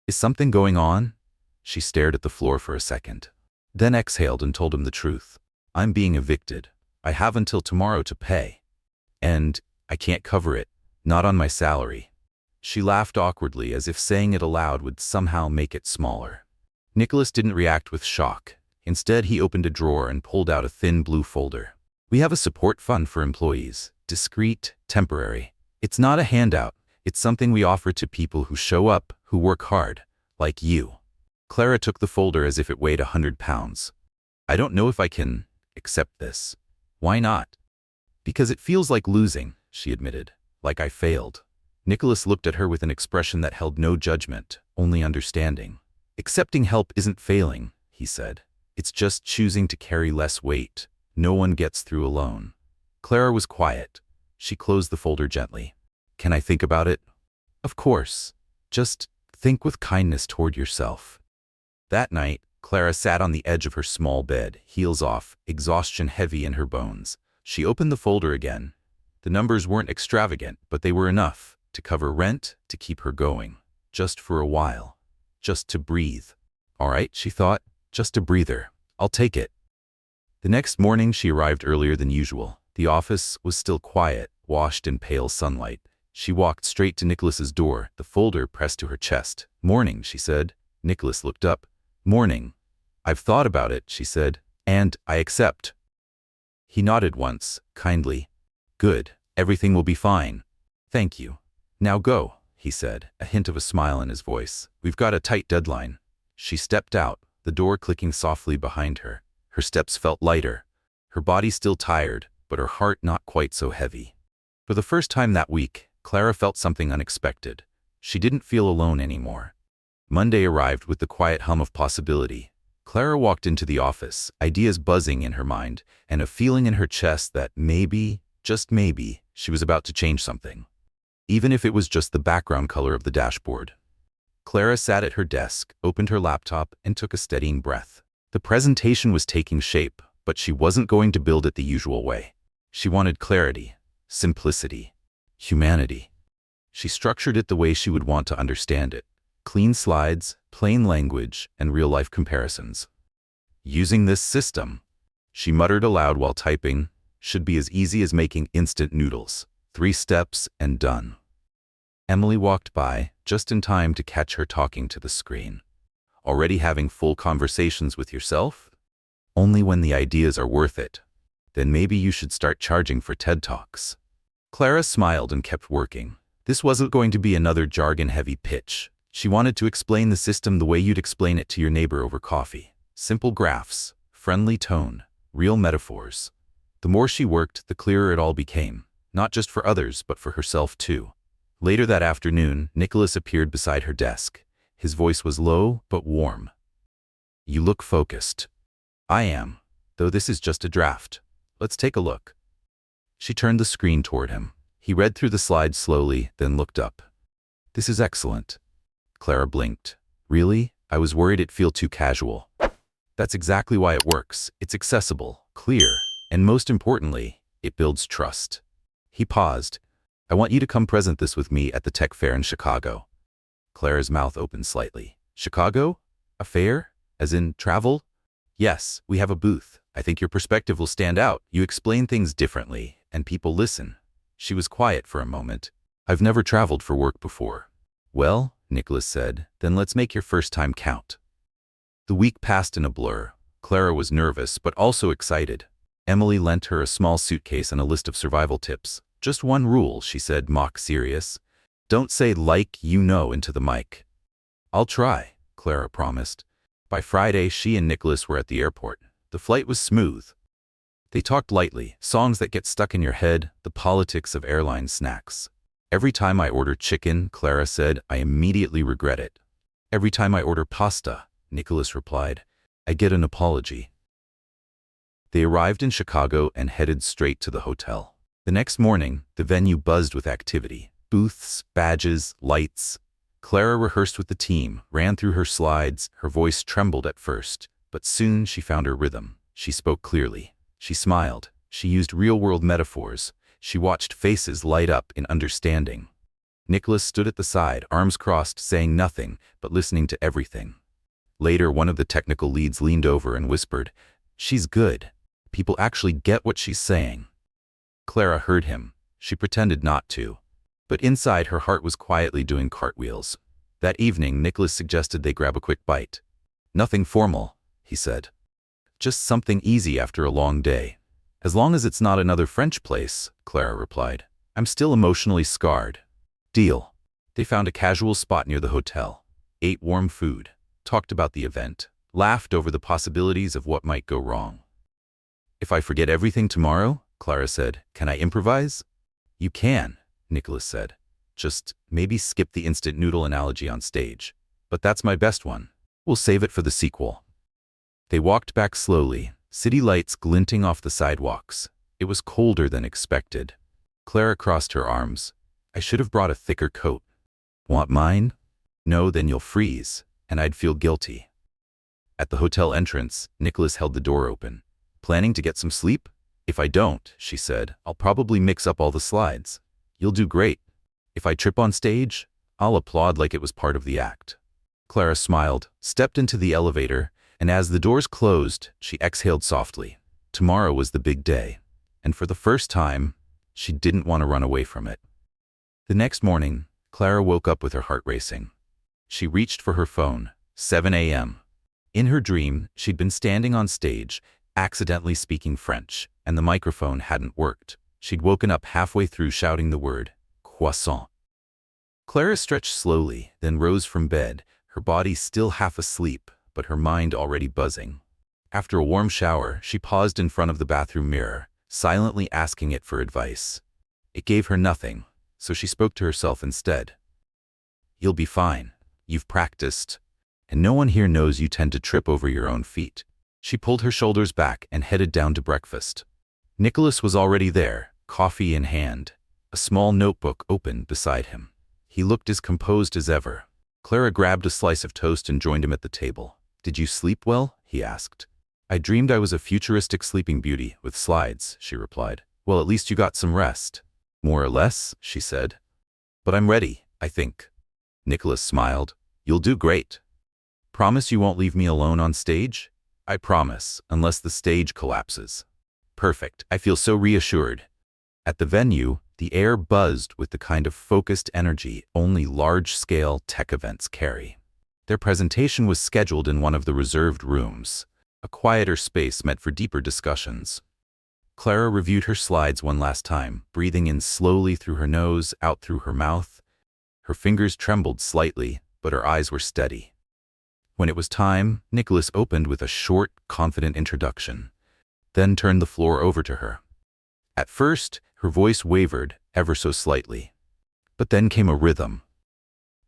"Is something going on?" She stared at the floor for a second, then exhaled and told him the truth. "I'm being evicted. I have until tomorrow to pay. And I can't cover it, not on my salary." She laughed awkwardly, as if saying it aloud would somehow make it smaller. Nicholas didn't react with shock. Instead, he opened a drawer and pulled out a thin blue folder. "We have a support fund for employees. Discreet, temporary. It's not a handout. It's something we offer to people who show up, who work hard, like you." Clara took the folder as if it weighed 100 pounds. "I don't know if I can accept this." "Why not?" "Because it feels like losing," she admitted. "Like I failed." Nicholas looked at her with an expression that held no judgment, only understanding. "Accepting help isn't failing," he said. It's just choosing to carry less weight. No one gets through alone. Clara was quiet. She closed the folder gently. Can I think about it? Of course. Just think with kindness toward yourself. That night, Clara sat on the edge of her small bed, heels off, exhaustion heavy in her bones. She opened the folder again. The numbers weren't extravagant, but they were enough to cover rent, to keep her going. Just for a while. Just to breathe. All right, she thought. Just a breather. I'll take it. The next morning she arrived earlier than usual. The office was still quiet, washed in pale sunlight. She walked straight to Nicholas's door, the folder pressed to her chest. Morning, she said. Nicholas looked up. Morning. I've thought about it, she said, and I accept. He nodded once, kindly. Good. Everything will be fine. Thank you. Now go, he said, a hint of a smile in his voice. We've got a tight deadline. She stepped out, the door clicking softly behind her. Her steps felt lighter. Her body still tired, but her heart not quite so heavy. For the first time that week, Clara felt something unexpected. She didn't feel alone anymore. Monday arrived with the quiet hum of possibility. Clara walked into the office, ideas buzzing in her mind, and a feeling in her chest that maybe, just maybe, she was about to change something. Even if it was just the background color of the dashboard. Clara sat at her desk, opened her laptop, and took a steadying breath. The presentation was taking shape, but she wasn't going to build it the usual way. She wanted clarity, simplicity, humanity. She structured it the way she would want to understand it. Clean slides, plain language, and real-life comparisons. Using this system, she muttered aloud while typing, should be as easy as making instant noodles. 3 steps and done. Emily walked by, just in time to catch her talking to the screen. Already having full conversations with yourself? Only when the ideas are worth it. Then maybe you should start charging for TED Talks. Clara smiled and kept working. This wasn't going to be another jargon-heavy pitch. She wanted to explain the system the way you'd explain it to your neighbor over coffee. Simple graphs, friendly tone, real metaphors. The more she worked, the clearer it all became. Not just for others, but for herself too. Later that afternoon, Nicholas appeared beside her desk. His voice was low, but warm. You look focused. I am, though this is just a draft. Let's take a look. She turned the screen toward him. He read through the slides slowly, then looked up. This is excellent. Clara blinked. Really? I was worried it'd feel too casual. That's exactly why it works. It's accessible, clear, and most importantly, it builds trust. He paused. I want you to come present this with me at the tech fair in Chicago. Clara's mouth opened slightly. Chicago? A fair? As in travel? Yes, we have a booth. I think your perspective will stand out. You explain things differently, and people listen. She was quiet for a moment. I've never traveled for work before. Well, Nicholas said, then let's make your first time count. The week passed in a blur. Clara was nervous, but also excited. Emily lent her a small suitcase and a list of survival tips. Just one rule, she said, mock serious. Don't say like you know into the mic. I'll try, Clara promised. By Friday, she and Nicholas were at the airport. The flight was smooth. They talked lightly, songs that get stuck in your head, the politics of airline snacks. Every time I order chicken, Clara said, I immediately regret it. Every time I order pasta, Nicholas replied, I get an apology. They arrived in Chicago and headed straight to the hotel. The next morning, the venue buzzed with activity. Booths, badges, lights. Clara rehearsed with the team, ran through her slides. Her voice trembled at first, but soon she found her rhythm. She spoke clearly. She smiled. She used real-world metaphors. She watched faces light up in understanding. Nicholas stood at the side, arms crossed, saying nothing, but listening to everything. Later, one of the technical leads leaned over and whispered, She's good. People actually get what she's saying. Clara heard him. She pretended not to. But inside, her heart was quietly doing cartwheels. That evening, Nicholas suggested they grab a quick bite. Nothing formal, he said. Just something easy after a long day. As long as it's not another French place, Clara replied. I'm still emotionally scarred. Deal. They found a casual spot near the hotel, ate warm food, talked about the event, laughed over the possibilities of what might go wrong. If I forget everything tomorrow, Clara said, can I improvise? You can, Nicholas said. Just maybe skip the instant noodle analogy on stage. But that's my best one. We'll save it for the sequel. They walked back slowly, city lights glinting off the sidewalks. It was colder than expected. Clara crossed her arms. I should have brought a thicker coat. Want mine? No, then you'll freeze, and I'd feel guilty. At the hotel entrance, Nicholas held the door open. Planning to get some sleep? If I don't, she said, I'll probably mix up all the slides. You'll do great. If I trip on stage, I'll applaud like it was part of the act. Clara smiled, stepped into the elevator, and as the doors closed, she exhaled softly. Tomorrow was the big day, and for the first time, she didn't want to run away from it. The next morning, Clara woke up with her heart racing. She reached for her phone, 7 a.m. In her dream, she'd been standing on stage, accidentally speaking French, and the microphone hadn't worked. She'd woken up halfway through shouting the word, croissant. Clara stretched slowly, then rose from bed, her body still half asleep, but her mind already buzzing. After a warm shower, she paused in front of the bathroom mirror, silently asking it for advice. It gave her nothing, so she spoke to herself instead. You'll be fine. You've practiced. And no one here knows you tend to trip over your own feet. She pulled her shoulders back and headed down to breakfast. Nicholas was already there, coffee in hand, a small notebook open beside him. He looked as composed as ever. Clara grabbed a slice of toast and joined him at the table. Did you sleep well? He asked. I dreamed I was a futuristic sleeping beauty with slides, she replied. Well, at least you got some rest. More or less, she said. But I'm ready, I think. Nicholas smiled. You'll do great. Promise you won't leave me alone on stage? I promise, unless the stage collapses. Perfect, I feel so reassured. At the venue, the air buzzed with the kind of focused energy only large-scale tech events carry. Their presentation was scheduled in one of the reserved rooms, a quieter space meant for deeper discussions. Clara reviewed her slides one last time, breathing in slowly through her nose, out through her mouth. Her fingers trembled slightly, but her eyes were steady. When it was time, Nicholas opened with a short, confident introduction, then turned the floor over to her. At first, her voice wavered ever so slightly. But then came a rhythm.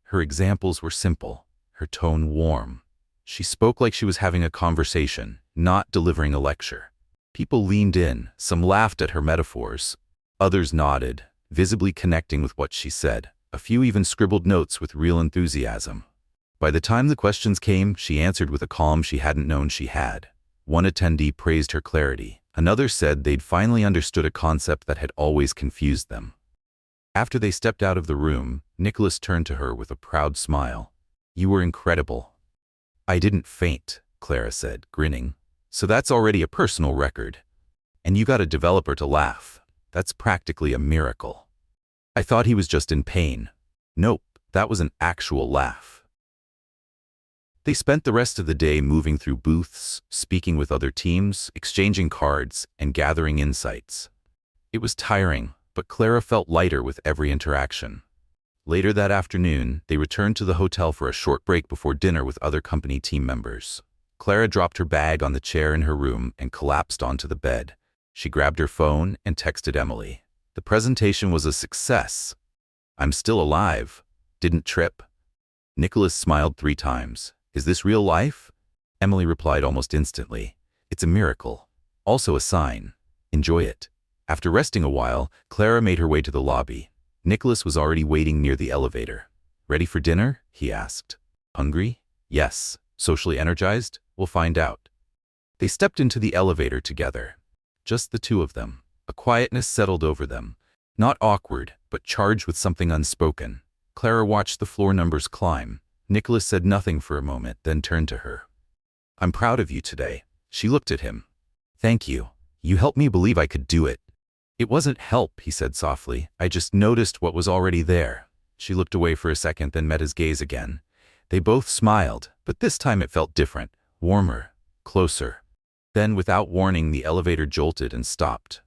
Her examples were simple, her tone warm. She spoke like she was having a conversation, not delivering a lecture. People leaned in, some laughed at her metaphors. Others nodded, visibly connecting with what she said. A few even scribbled notes with real enthusiasm. By the time the questions came, she answered with a calm she hadn't known she had. One attendee praised her clarity. Another said they'd finally understood a concept that had always confused them. After they stepped out of the room, Nicholas turned to her with a proud smile. You were incredible. I didn't faint, Clara said, grinning. So that's already a personal record. And you got a developer to laugh. That's practically a miracle. I thought he was just in pain. Nope, that was an actual laugh. They spent the rest of the day moving through booths, speaking with other teams, exchanging cards, and gathering insights. It was tiring, but Clara felt lighter with every interaction. Later that afternoon, they returned to the hotel for a short break before dinner with other company team members. Clara dropped her bag on the chair in her room and collapsed onto the bed. She grabbed her phone and texted Emily. The presentation was a success. I'm still alive. Didn't trip. Nicholas smiled 3 times. Is this real life? Emily replied almost instantly. It's a miracle. Also a sign. Enjoy it. After resting a while, Clara made her way to the lobby. Nicholas was already waiting near the elevator. Ready for dinner? He asked. Hungry? Yes. Socially energized? We'll find out. They stepped into the elevator together. Just the two of them. A quietness settled over them. Not awkward, but charged with something unspoken. Clara watched the floor numbers climb. Nicholas said nothing for a moment, then turned to her. I'm proud of you today. She looked at him. Thank you. You helped me believe I could do it. It wasn't help, he said softly. I just noticed what was already there. She looked away for a second, then met his gaze again. They both smiled, but this time it felt different, warmer, closer. Then, without warning, the elevator jolted and stopped.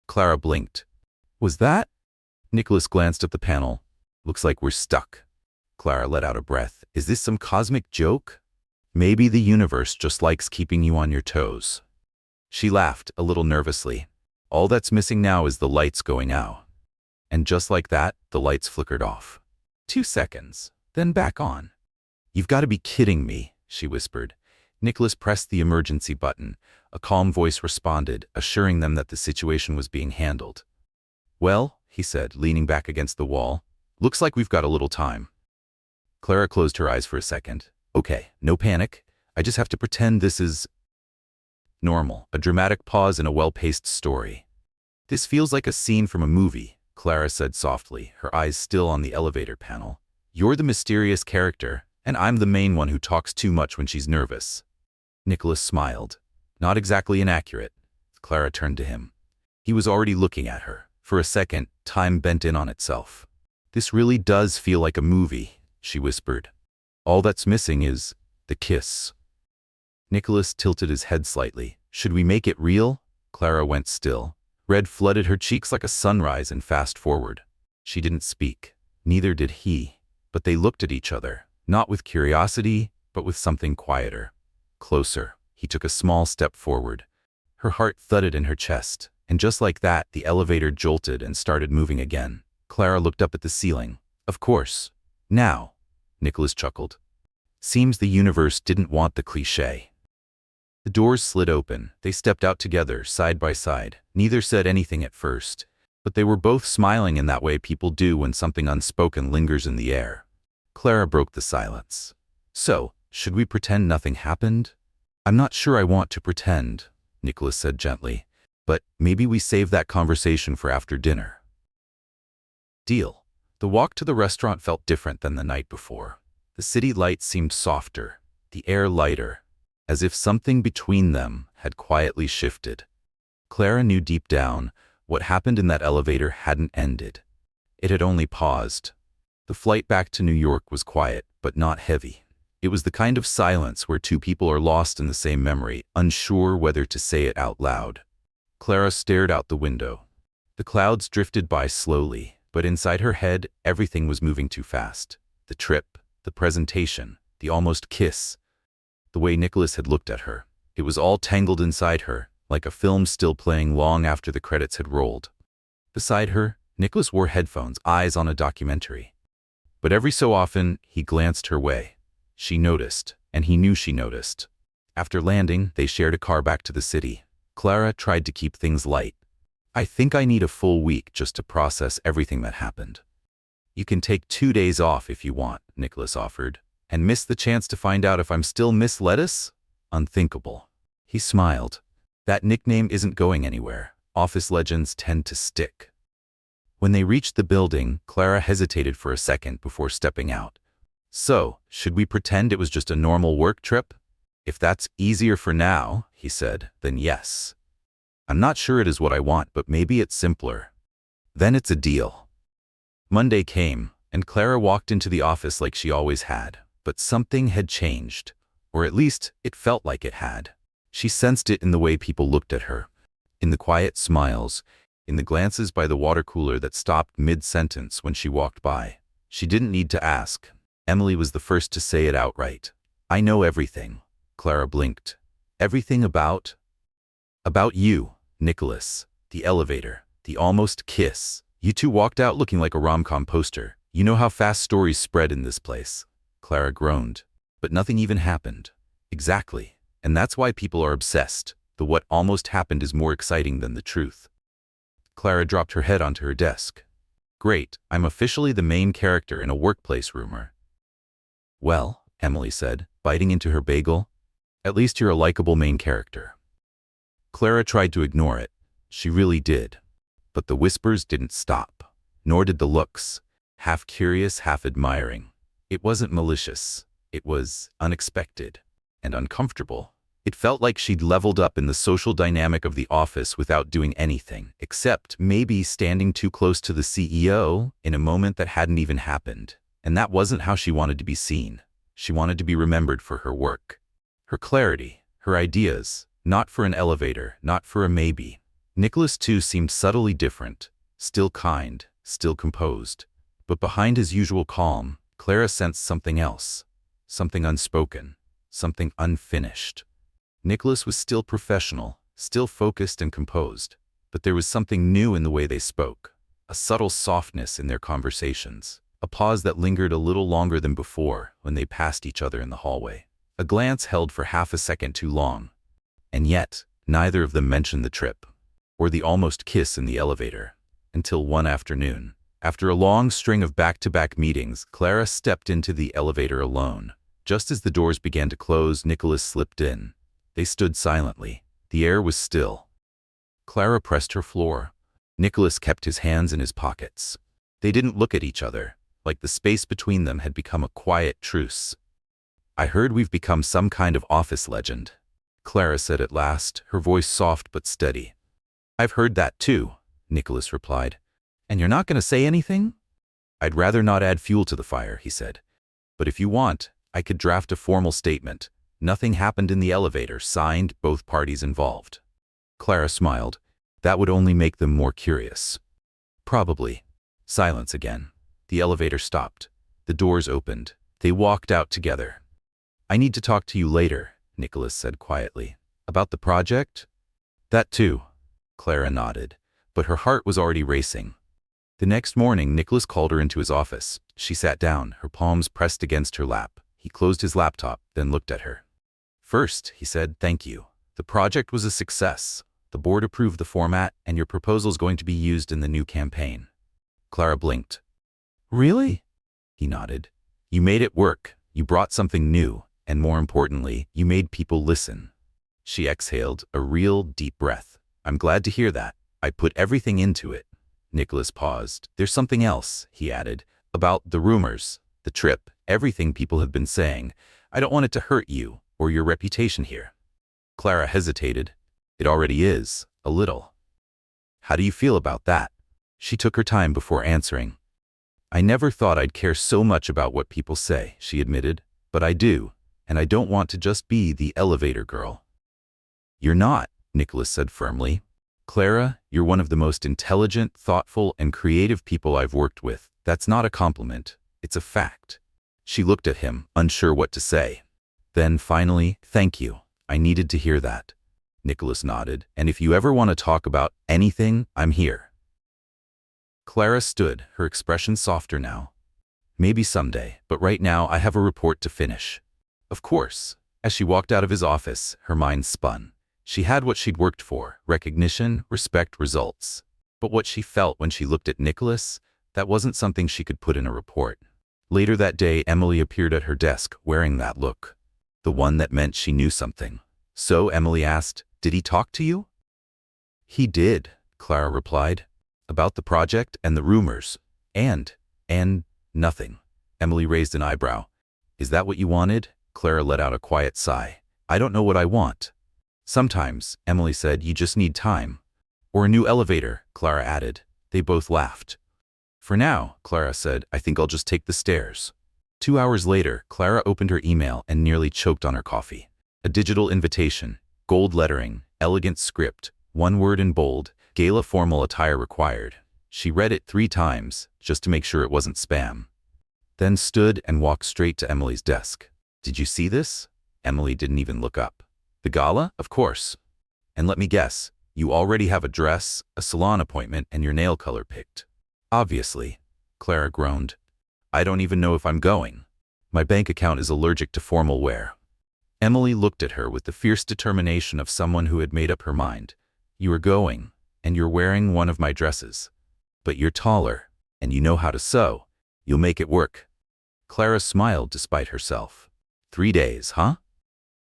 Clara blinked. Was that? Nicholas glanced at the panel. Looks like we're stuck. Clara let out a breath. Is this some cosmic joke? Maybe the universe just likes keeping you on your toes. She laughed, a little nervously. All that's missing now is the lights going out. And just like that, the lights flickered off. 2 seconds, then back on. You've got to be kidding me, she whispered. Nicholas pressed the emergency button. A calm voice responded, assuring them that the situation was being handled. "Well," he said, leaning back against the wall, "looks like we've got a little time." Clara closed her eyes for a second. "Okay, no panic. I just have to pretend this is normal, a dramatic pause in a well-paced story." "This feels like a scene from a movie," Clara said softly, her eyes still on the elevator panel. "You're the mysterious character, and I'm the main one who talks too much when she's nervous." Nicholas smiled. "Not exactly inaccurate." Clara turned to him. He was already looking at her. For a second, time bent in on itself. "This really does feel like a movie," she whispered. "All that's missing is the kiss." Nicholas tilted his head slightly. "Should we make it real?" Clara went still. Red flooded her cheeks like a sunrise and fast forward. She didn't speak. Neither did he. But they looked at each other, not with curiosity, but with something quieter. Closer. He took a small step forward. Her heart thudded in her chest, and just like that, the elevator jolted and started moving again. Clara looked up at the ceiling. "Of course. Now," Nicholas chuckled. "Seems the universe didn't want the cliché." The doors slid open. They stepped out together, side by side. Neither said anything at first, but they were both smiling in that way people do when something unspoken lingers in the air. Clara broke the silence. "So, should we pretend nothing happened?" "I'm not sure I want to pretend," Nicholas said gently, "but maybe we save that conversation for after dinner." Deal. The walk to the restaurant felt different than the night before. The city lights seemed softer, the air lighter, as if something between them had quietly shifted. Clara knew deep down what happened in that elevator hadn't ended. It had only paused. The flight back to New York was quiet, but not heavy. It was the kind of silence where two people are lost in the same memory, unsure whether to say it out loud. Clara stared out the window. The clouds drifted by slowly, but inside her head, everything was moving too fast. The trip, the presentation, the almost kiss. The way Nicholas had looked at her. It was all tangled inside her, like a film still playing long after the credits had rolled. Beside her, Nicholas wore headphones, eyes on a documentary. But every so often, he glanced her way. She noticed, and he knew she noticed. After landing, they shared a car back to the city. Clara tried to keep things light. "I think I need a full week just to process everything that happened." "You can take 2 days off if you want," Nicholas offered. "And miss the chance to find out if I'm still Miss Lettuce?" Unthinkable. He smiled. "That nickname isn't going anywhere. Office legends tend to stick." When they reached the building, Clara hesitated for a second before stepping out. "So, should we pretend it was just a normal work trip?" "If that's easier for now," he said, "then yes. I'm not sure it is what I want, but maybe it's simpler. Then it's a deal." Monday came, and Clara walked into the office like she always had. But something had changed, or at least it felt like it had. She sensed it in the way people looked at her, in the quiet smiles, in the glances by the water cooler that stopped mid-sentence when she walked by. She didn't need to ask. Emily was the first to say it outright. "I know everything." Clara blinked. "Everything about?" "About you, Nicholas, the elevator, the almost kiss. You two walked out looking like a rom-com poster. You know how fast stories spread in this place." Clara groaned. "But nothing even happened." "Exactly. And that's why people are obsessed. The what almost happened is more exciting than the truth." Clara dropped her head onto her desk. "Great, I'm officially the main character in a workplace rumor." "Well," Emily said, biting into her bagel, "at least you're a likable main character." Clara tried to ignore it. She really did. But the whispers didn't stop. Nor did the looks. Half curious, half admiring. It wasn't malicious. It was unexpected and uncomfortable. It felt like she'd leveled up in the social dynamic of the office without doing anything, except maybe standing too close to the CEO in a moment that hadn't even happened. And that wasn't how she wanted to be seen. She wanted to be remembered for her work, her clarity, her ideas, not for an elevator, not for a maybe. Nicholas too seemed subtly different, still kind, still composed. But behind his usual calm, Clara sensed something else, something unspoken, something unfinished. Nicholas was still professional, still focused and composed, but there was something new in the way they spoke, a subtle softness in their conversations, a pause that lingered a little longer than before when they passed each other in the hallway, A glance held for half a second too long. And yet, neither of them mentioned the trip, or the almost kiss in the elevator, until one afternoon. After a long string of back-to-back meetings, Clara stepped into the elevator alone. Just as the doors began to close, Nicholas slipped in. They stood silently. The air was still. Clara pressed her floor. Nicholas kept his hands in his pockets. They didn't look at each other, like the space between them had become a quiet truce. "I heard we've become some kind of office legend," Clara said at last, her voice soft but steady. "I've heard that too," Nicholas replied. "And you're not going to say anything?" "I'd rather not add fuel to the fire," he said. "But if you want, I could draft a formal statement. Nothing happened in the elevator, signed, both parties involved." Clara smiled. "That would only make them more curious." "Probably." Silence again. The elevator stopped. The doors opened. They walked out together. "I need to talk to you later," Nicholas said quietly. "About the project?" "That too." Clara nodded, but her heart was already racing. The next morning, Nicholas called her into his office. She sat down, her palms pressed against her lap. He closed his laptop, then looked at her. "First," he said, "thank you. The project was a success. The board approved the format, and your proposal's going to be used in the new campaign." Clara blinked. "Really?" He nodded. "You made it work. You brought something new, and more importantly, you made people listen." She exhaled, a real, deep breath. "I'm glad to hear that. I put everything into it." Nicholas paused. "There's something else," he added, "about the rumors, the trip, everything people have been saying. I don't want it to hurt you or your reputation here." Clara hesitated. "It already is, a little." "How do you feel about that?" She took her time before answering. "I never thought I'd care so much about what people say," she admitted, "but I do, and I don't want to just be the elevator girl." "You're not," Nicholas said firmly. "Clara, you're one of the most intelligent, thoughtful, and creative people I've worked with. That's not a compliment. It's a fact." She looked at him, unsure what to say. Then finally, "Thank you. I needed to hear that." Nicholas nodded. "And if you ever want to talk about anything, I'm here." Clara stood, her expression softer now. "Maybe someday, but right now I have a report to finish." "Of course." As she walked out of his office, her mind spun. She had what she'd worked for: recognition, respect, results. But what she felt when she looked at Nicholas, that wasn't something she could put in a report. Later that day, Emily appeared at her desk, wearing that look. The one that meant she knew something. "So," Emily asked, "did he talk to you?" "He did," Clara replied. "About the project and the rumors. And nothing." Emily raised an eyebrow. "Is that what you wanted?" Clara let out a quiet sigh. "I don't know what I want." "Sometimes," Emily said, "you just need time." "Or a new elevator," Clara added. They both laughed. "For now," Clara said, "I think I'll just take the stairs." 2 hours later, Clara opened her email and nearly choked on her coffee. A digital invitation, gold lettering, elegant script, one word in bold, "Gala formal attire required." She read it 3 times, just to make sure it wasn't spam. Then stood and walked straight to Emily's desk. "Did you see this?" Emily didn't even look up. "The gala? Of course. And let me guess, you already have a dress, a salon appointment, and your nail color picked." "Obviously," Clara groaned. "I don't even know if I'm going. My bank account is allergic to formal wear." Emily looked at her with the fierce determination of someone who had made up her mind. "You are going, and you're wearing one of my dresses. But you're taller, and you know how to sew. You'll make it work." Clara smiled despite herself. 3 days, huh?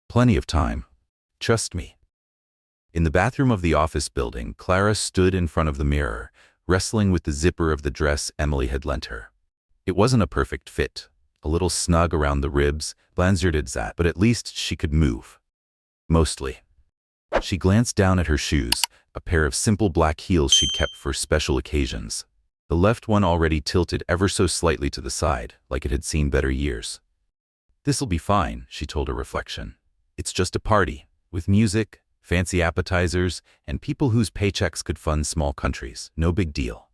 Plenty of time. Trust me." In the bathroom of the office building, Clara stood in front of the mirror, wrestling with the zipper of the dress Emily had lent her. It wasn't a perfect fit, a little snug around the ribs, but at least she could move. Mostly. She glanced down at her shoes, a pair of simple black heels she'd kept for special occasions. The left one already tilted ever so slightly to the side, like it had seen better years. "This'll be fine," she told her reflection. "It's just a party, with music, fancy appetizers, and people whose paychecks could fund small countries. No big deal."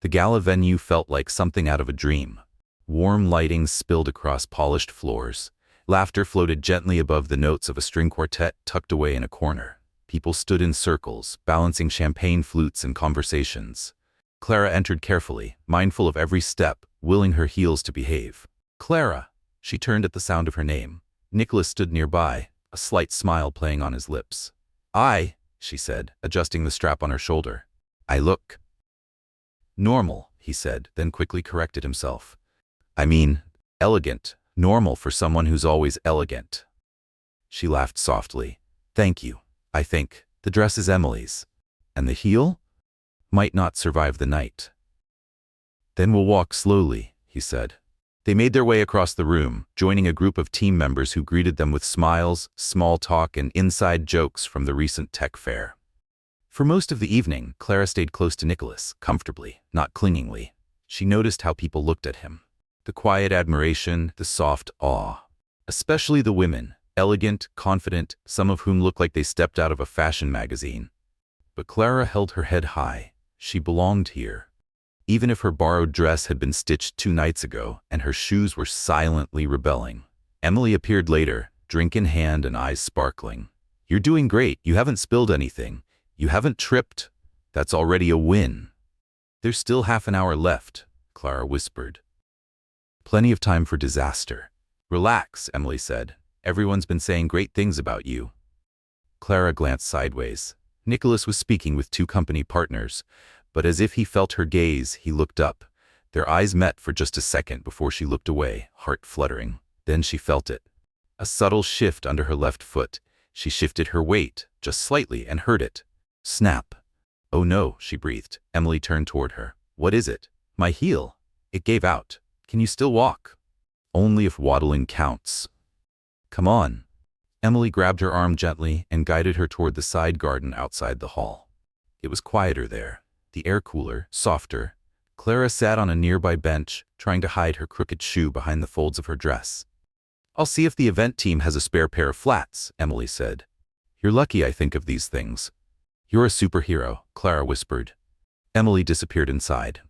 The gala venue felt like something out of a dream. Warm lighting spilled across polished floors. Laughter floated gently above the notes of a string quartet tucked away in a corner. People stood in circles, balancing champagne flutes and conversations. Clara entered carefully, mindful of every step, willing her heels to behave. "Clara!" She turned at the sound of her name. Nicholas stood nearby, a slight smile playing on his lips. She said, adjusting the strap on her shoulder. I look normal, he said, then quickly corrected himself. I mean, elegant, normal for someone who's always elegant. She laughed softly. Thank you. I think the dress is Emily's. And the heel? Might not survive the night. Then we'll walk slowly, he said. They made their way across the room, joining a group of team members who greeted them with smiles, small talk, and inside jokes from the recent tech fair. For most of the evening, Clara stayed close to Nicholas, comfortably, not clingingly. She noticed how people looked at him. The quiet admiration, the soft awe. Especially the women, elegant, confident, some of whom looked like they stepped out of a fashion magazine. But Clara held her head high. She belonged here. Even if her borrowed dress had been stitched 2 nights ago and her shoes were silently rebelling. Emily appeared later, drink in hand and eyes sparkling. You're doing great. You haven't spilled anything. You haven't tripped. That's already a win. There's still half an hour left, Clara whispered. Plenty of time for disaster. Relax, Emily said. Everyone's been saying great things about you. Clara glanced sideways. Nicholas was speaking with 2 company partners, but as if he felt her gaze, he looked up. Their eyes met for just a second before she looked away, heart fluttering. Then she felt it. A subtle shift under her left foot. She shifted her weight, just slightly, and heard it. Snap. Oh no, she breathed. Emily turned toward her. What is it? My heel. It gave out. Can you still walk? Only if waddling counts. Come on. Emily grabbed her arm gently and guided her toward the side garden outside the hall. It was quieter there. The air cooler, softer. Clara sat on a nearby bench, trying to hide her crooked shoe behind the folds of her dress. I'll see if the event team has a spare pair of flats, Emily said. You're lucky I think of these things. You're a superhero, Clara whispered. Emily disappeared inside.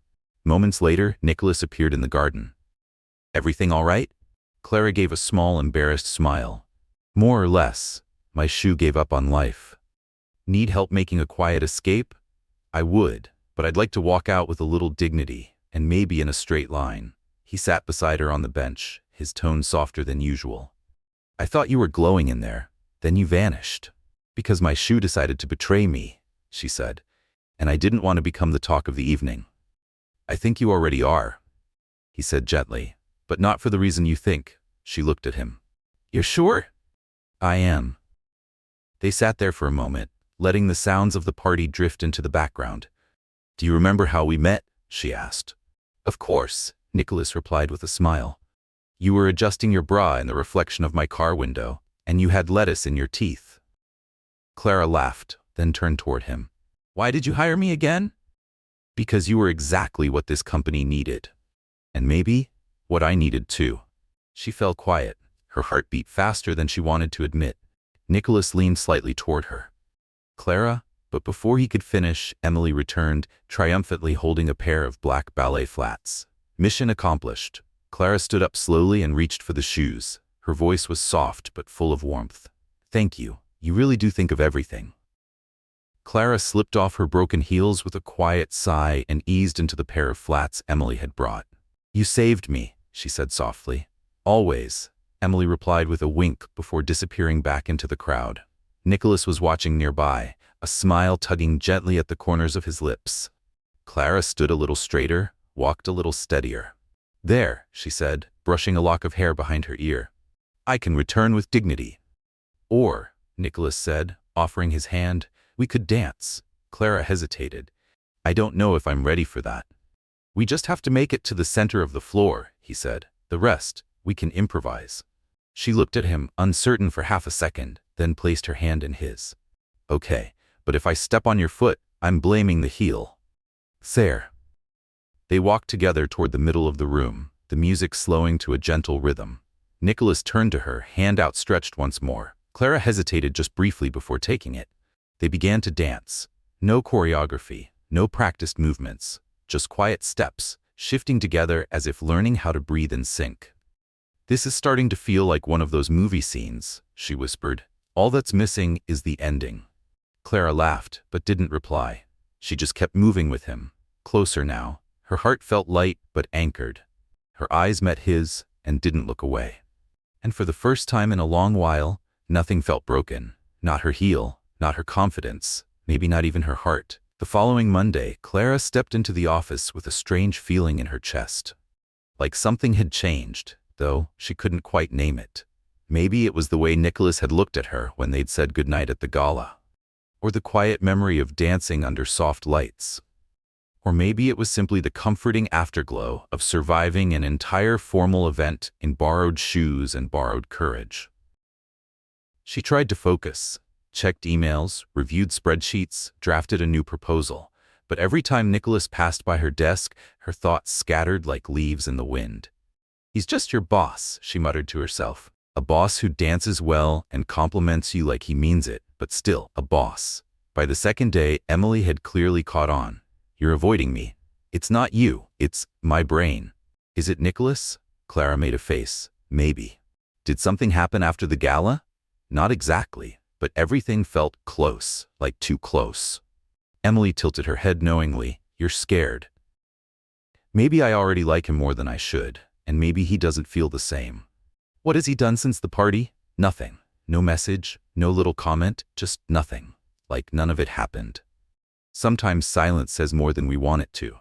Moments later, Nicholas appeared in the garden. Everything all right? Clara gave a small, embarrassed smile. More or less. My shoe gave up on life. Need help making a quiet escape? I would, but I'd like to walk out with a little dignity, and maybe in a straight line. He sat beside her on the bench, his tone softer than usual. I thought you were glowing in there. Then you vanished. Because my shoe decided to betray me, she said, and I didn't want to become the talk of the evening. I think you already are, he said gently, but not for the reason you think. She looked at him. You're sure? I am. They sat there for a moment, letting the sounds of the party drift into the background. Do you remember how we met? She asked. Of course, Nicholas replied with a smile. You were adjusting your bra in the reflection of my car window, and you had lettuce in your teeth. Clara laughed, then turned toward him. Why did you hire me again? Because you were exactly what this company needed. And maybe what I needed too. She fell quiet. Her heart beat faster than she wanted to admit. Nicholas leaned slightly toward her. Clara? But before he could finish, Emily returned, triumphantly holding a pair of black ballet flats. Mission accomplished. Clara stood up slowly and reached for the shoes. Her voice was soft but full of warmth. Thank you. You really do think of everything. Clara slipped off her broken heels with a quiet sigh and eased into the pair of flats Emily had brought. You saved me, she said softly. Always, Emily replied with a wink before disappearing back into the crowd. Nicholas was watching nearby, a smile tugging gently at the corners of his lips. Clara stood a little straighter, walked a little steadier. There, she said, brushing a lock of hair behind her ear. I can return with dignity. Or, Nicholas said, offering his hand, we could dance. Clara hesitated. I don't know if I'm ready for that. We just have to make it to the center of the floor, he said. The rest, we can improvise. She looked at him, uncertain for half a second, then placed her hand in his. Okay, but if I step on your foot, I'm blaming the heel. There. They walked together toward the middle of the room, the music slowing to a gentle rhythm. Nicholas turned to her, hand outstretched once more. Clara hesitated just briefly before taking it. They began to dance. No choreography, no practiced movements, just quiet steps, shifting together as if learning how to breathe in sync. This is starting to feel like one of those movie scenes, she whispered. All that's missing is the ending. Clara laughed, but didn't reply. She just kept moving with him, closer now. Her heart felt light but anchored. Her eyes met his and didn't look away. And for the first time in a long while, nothing felt broken. Not her heel, not her confidence, maybe not even her heart. The following Monday, Clara stepped into the office with a strange feeling in her chest. Like something had changed, though she couldn't quite name it. Maybe it was the way Nicholas had looked at her when they'd said goodnight at the gala. Or the quiet memory of dancing under soft lights. Or maybe it was simply the comforting afterglow of surviving an entire formal event in borrowed shoes and borrowed courage. She tried to focus, checked emails, reviewed spreadsheets, drafted a new proposal, but every time Nicholas passed by her desk, her thoughts scattered like leaves in the wind. "He's just your boss," she muttered to herself. "A boss who dances well and compliments you like he means it, but still a boss." By the second day, Emily had clearly caught on. "You're avoiding me. It's not you, it's my brain." "Is it Nicholas?" Clara made a face. "Maybe." Did something happen after the gala? Not exactly, but everything felt close, like too close. Emily tilted her head knowingly. "You're scared." "Maybe I already like him more than I should, and maybe he doesn't feel the same." "What has he done since the party?" "Nothing. No message, no little comment, just nothing. Like none of it happened." Sometimes silence says more than we want it to.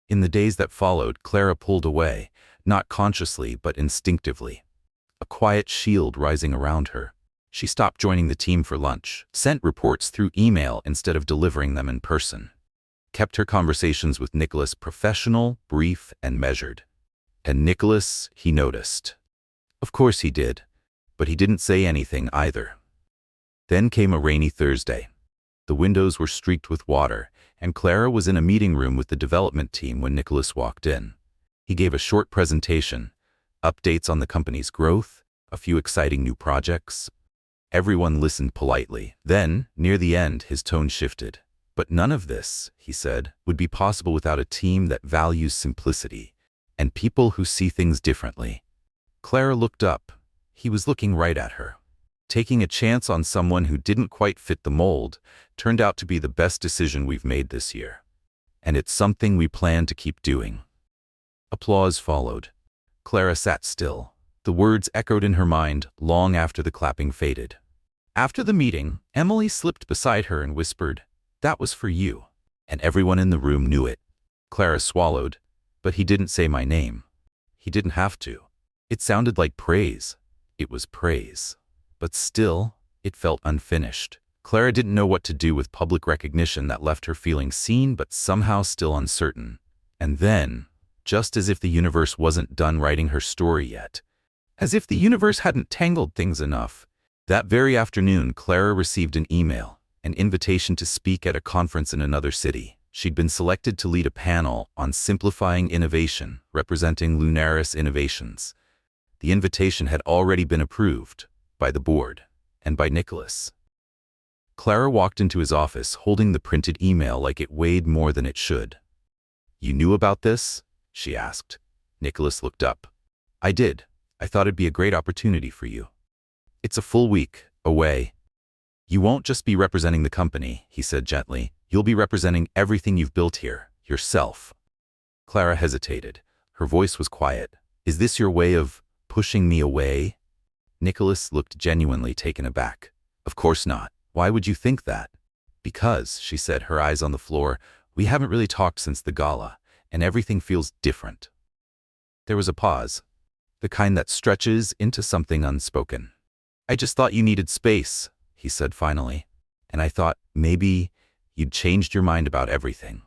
In the days that followed, Clara pulled away, not consciously but instinctively. A quiet shield rising around her. She stopped joining the team for lunch, sent reports through email instead of delivering them in person. Kept her conversations with Nicholas professional, brief, and measured. And Nicholas, he noticed. Of course he did, but he didn't say anything either. Then came a rainy Thursday. The windows were streaked with water, and Clara was in a meeting room with the development team when Nicholas walked in. He gave a short presentation, updates on the company's growth, a few exciting new projects. Everyone listened politely. Then, near the end, his tone shifted. "But none of this," he said, "would be possible without a team that values simplicity and people who see things differently." Clara looked up. He was looking right at her. Taking a chance on someone who didn't quite fit the mold turned out to be the best decision we've made this year. And it's something we plan to keep doing. Applause followed. Clara sat still. The words echoed in her mind long after the clapping faded. After the meeting, Emily slipped beside her and whispered, "That was for you." And everyone in the room knew it. Clara swallowed, but he didn't say my name. He didn't have to. It sounded like praise. It was praise. But still, it felt unfinished. Clara didn't know what to do with public recognition that left her feeling seen but somehow still uncertain. And then, just as if the universe wasn't done writing her story yet, as if the universe hadn't tangled things enough, that very afternoon Clara received an email, an invitation to speak at a conference in another city. She'd been selected to lead a panel on simplifying innovation, representing Lunaris Innovations. The invitation had already been approved by the board and by Nicholas. Clara walked into his office holding the printed email like it weighed more than it should. "You knew about this?" she asked. Nicholas looked up. "I did. I thought it'd be a great opportunity for you. It's a full week away. You won't just be representing the company," he said gently. "You'll be representing everything you've built here, yourself." Clara hesitated. Her voice was quiet. "Is this your way of pushing me away?" Nicholas looked genuinely taken aback. "Of course not. Why would you think that?" "Because," she said, her eyes on the floor, "we haven't really talked since the gala, and everything feels different." There was a pause, the kind that stretches into something unspoken. "I just thought you needed space," he said finally. "And I thought maybe you'd changed your mind about everything."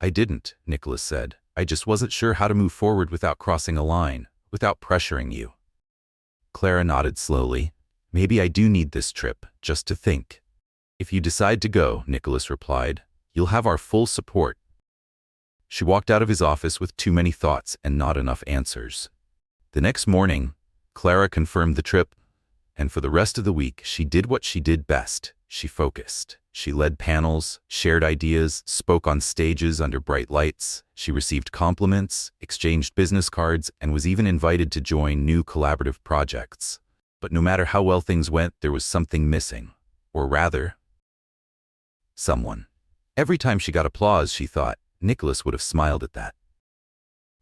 "I didn't," Nicholas said. "I just wasn't sure how to move forward without crossing a line, without pressuring you." Clara nodded slowly. "Maybe I do need this trip, just to think." "If you decide to go," Nicholas replied, "you'll have our full support." She walked out of his office with too many thoughts and not enough answers. The next morning, Clara confirmed the trip, and for the rest of the week she did what she did best. She focused. She led panels, shared ideas, spoke on stages under bright lights. She received compliments, exchanged business cards, and was even invited to join new collaborative projects. But no matter how well things went, there was something missing. Or rather, someone. Every time she got applause, she thought, Nicholas would have smiled at that.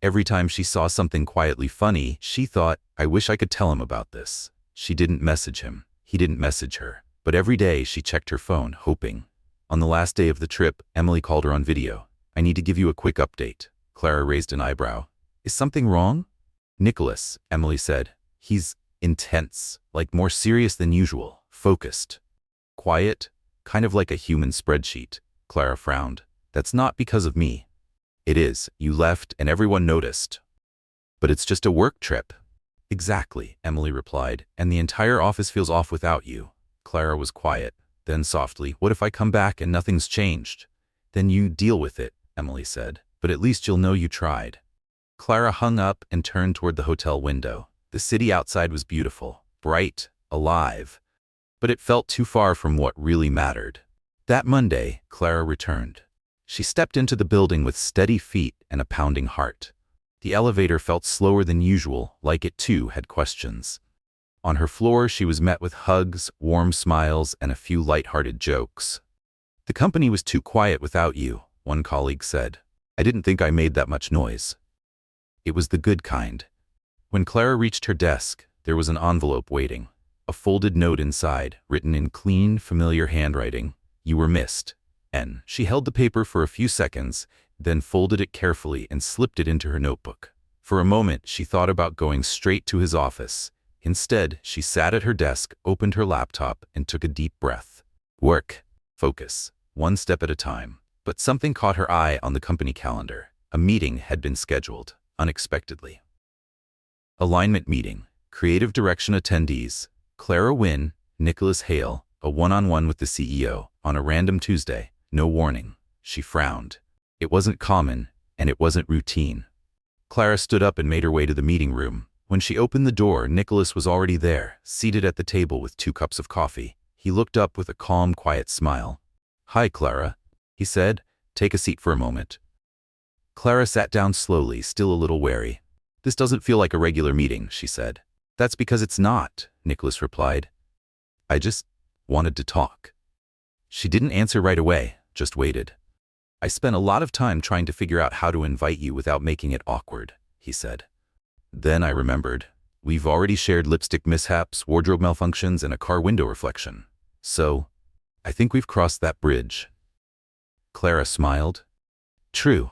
Every time she saw something quietly funny, she thought, I wish I could tell him about this. She didn't message him. He didn't message her. But every day she checked her phone, hoping. On the last day of the trip, Emily called her on video. I need to give you a quick update. Clara raised an eyebrow. Is something wrong? Nicholas, Emily said. He's intense, like more serious than usual, focused. Quiet, kind of like a human spreadsheet. Clara frowned. That's not because of me. It is. You left and everyone noticed. But it's just a work trip. Exactly, Emily replied, and the entire office feels off without you. Clara was quiet. Then softly, what if I come back and nothing's changed? Then you deal with it, Emily said. But at least you'll know you tried. Clara hung up and turned toward the hotel window. The city outside was beautiful, bright, alive. But it felt too far from what really mattered. That Monday, Clara returned. She stepped into the building with steady feet and a pounding heart. The elevator felt slower than usual, like it too had questions. On her floor, she was met with hugs, warm smiles, and a few light-hearted jokes. The company was too quiet without you, one colleague said. I didn't think I made that much noise. It was the good kind. When Clara reached her desk, there was an envelope waiting. A folded note inside, written in clean, familiar handwriting. You were missed. N. She held the paper for a few seconds, then folded it carefully and slipped it into her notebook. For a moment, she thought about going straight to his office. Instead, she sat at her desk, opened her laptop, and took a deep breath. Work. Focus. One step at a time. But something caught her eye on the company calendar. A meeting had been scheduled, unexpectedly. Alignment meeting. Creative direction attendees. Clara Wynn, Nicholas Hale, a one-on-one with the CEO, on a random Tuesday. No warning. She frowned. It wasn't common, and it wasn't routine. Clara stood up and made her way to the meeting room. When she opened the door, Nicholas was already there, seated at the table with 2 cups of coffee. He looked up with a calm, quiet smile. Hi, Clara, he said. Take a seat for a moment. Clara sat down slowly, still a little wary. This doesn't feel like a regular meeting, she said. That's because it's not, Nicholas replied. I just wanted to talk. She didn't answer right away, just waited. I spent a lot of time trying to figure out how to invite you without making it awkward, he said. Then I remembered. We've already shared lipstick mishaps, wardrobe malfunctions, and a car window reflection. So, I think we've crossed that bridge. Clara smiled. True.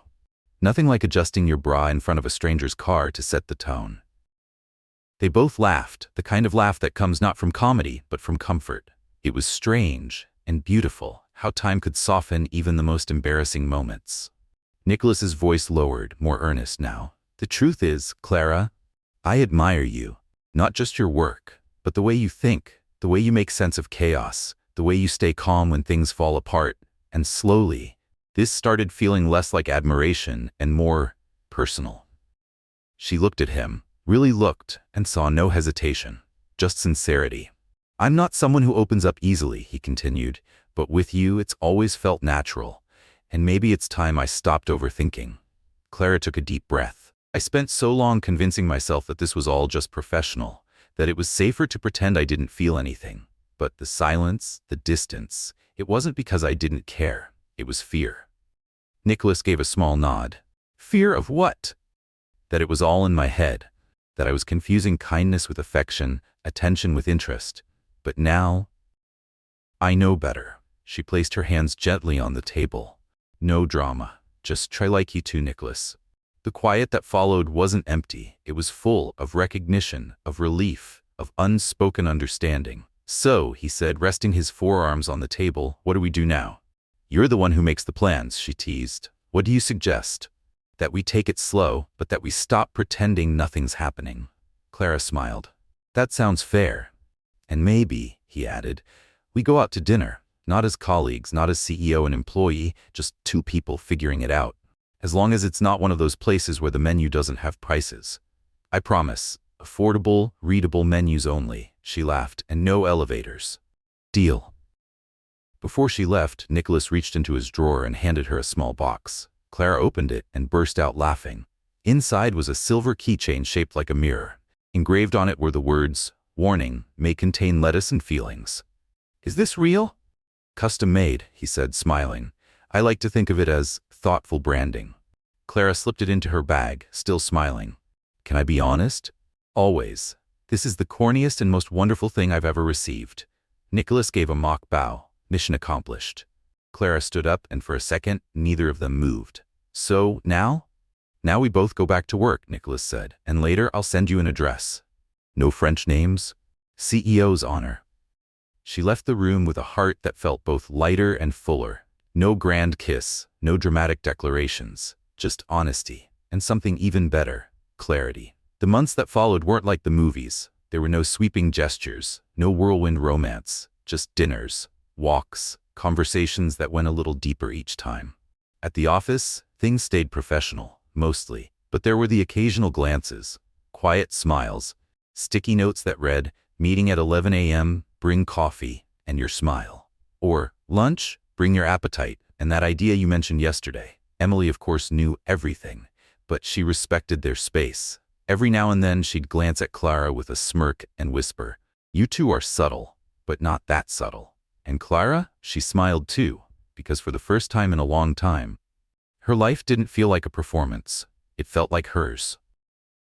Nothing like adjusting your bra in front of a stranger's car to set the tone. They both laughed, the kind of laugh that comes not from comedy, but from comfort. It was strange and beautiful how time could soften even the most embarrassing moments. Nicholas's voice lowered, more earnest now. The truth is, Clara, I admire you. Not just your work, but the way you think, the way you make sense of chaos, the way you stay calm when things fall apart. And slowly, this started feeling less like admiration and more personal. She looked at him, really looked, and saw no hesitation, just sincerity. I'm not someone who opens up easily, he continued, but with you it's always felt natural, and maybe it's time I stopped overthinking. Clara took a deep breath. I spent so long convincing myself that this was all just professional, that it was safer to pretend I didn't feel anything. But the silence, the distance, it wasn't because I didn't care, it was fear. Nicholas gave a small nod. Fear of what? That it was all in my head, that I was confusing kindness with affection, attention with interest. But now, I know better. She placed her hands gently on the table. No drama, just try like you too, Nicholas. The quiet that followed wasn't empty, it was full of recognition, of relief, of unspoken understanding. So, he said, resting his forearms on the table, what do we do now? You're the one who makes the plans, she teased. What do you suggest? That we take it slow, but that we stop pretending nothing's happening. Clara smiled. That sounds fair. And maybe, he added, we go out to dinner, not as colleagues, not as CEO and employee, just 2 people figuring it out. As long as it's not one of those places where the menu doesn't have prices. I promise, affordable, readable menus only, she laughed, and no elevators. Deal. Before she left, Nicholas reached into his drawer and handed her a small box. Clara opened it and burst out laughing. Inside was a silver keychain shaped like a mirror. Engraved on it were the words, Warning, may contain lettuce and feelings. Is this real? Custom made, he said, smiling. I like to think of it as thoughtful branding. Clara slipped it into her bag, still smiling. Can I be honest? Always. This is the corniest and most wonderful thing I've ever received. Nicholas gave a mock bow. Mission accomplished. Clara stood up, and for a second, neither of them moved. So, now? Now we both go back to work, Nicholas said, and later I'll send you an address. No French names? CEO's honor. She left the room with a heart that felt both lighter and fuller. No grand kiss, no dramatic declarations, just honesty, and something even better, clarity. The months that followed weren't like the movies. There were no sweeping gestures, no whirlwind romance, just dinners, walks, conversations that went a little deeper each time. At the office, things stayed professional, mostly, but there were the occasional glances, quiet smiles, sticky notes that read, meeting at 11 a.m., bring coffee, and your smile. Or, lunch, bring your appetite, and that idea you mentioned yesterday. Emily, of course, knew everything, but she respected their space. Every now and then she'd glance at Clara with a smirk and whisper, "You two are subtle, but not that subtle." And Clara, she smiled too, because for the first time in a long time, her life didn't feel like a performance. It felt like hers.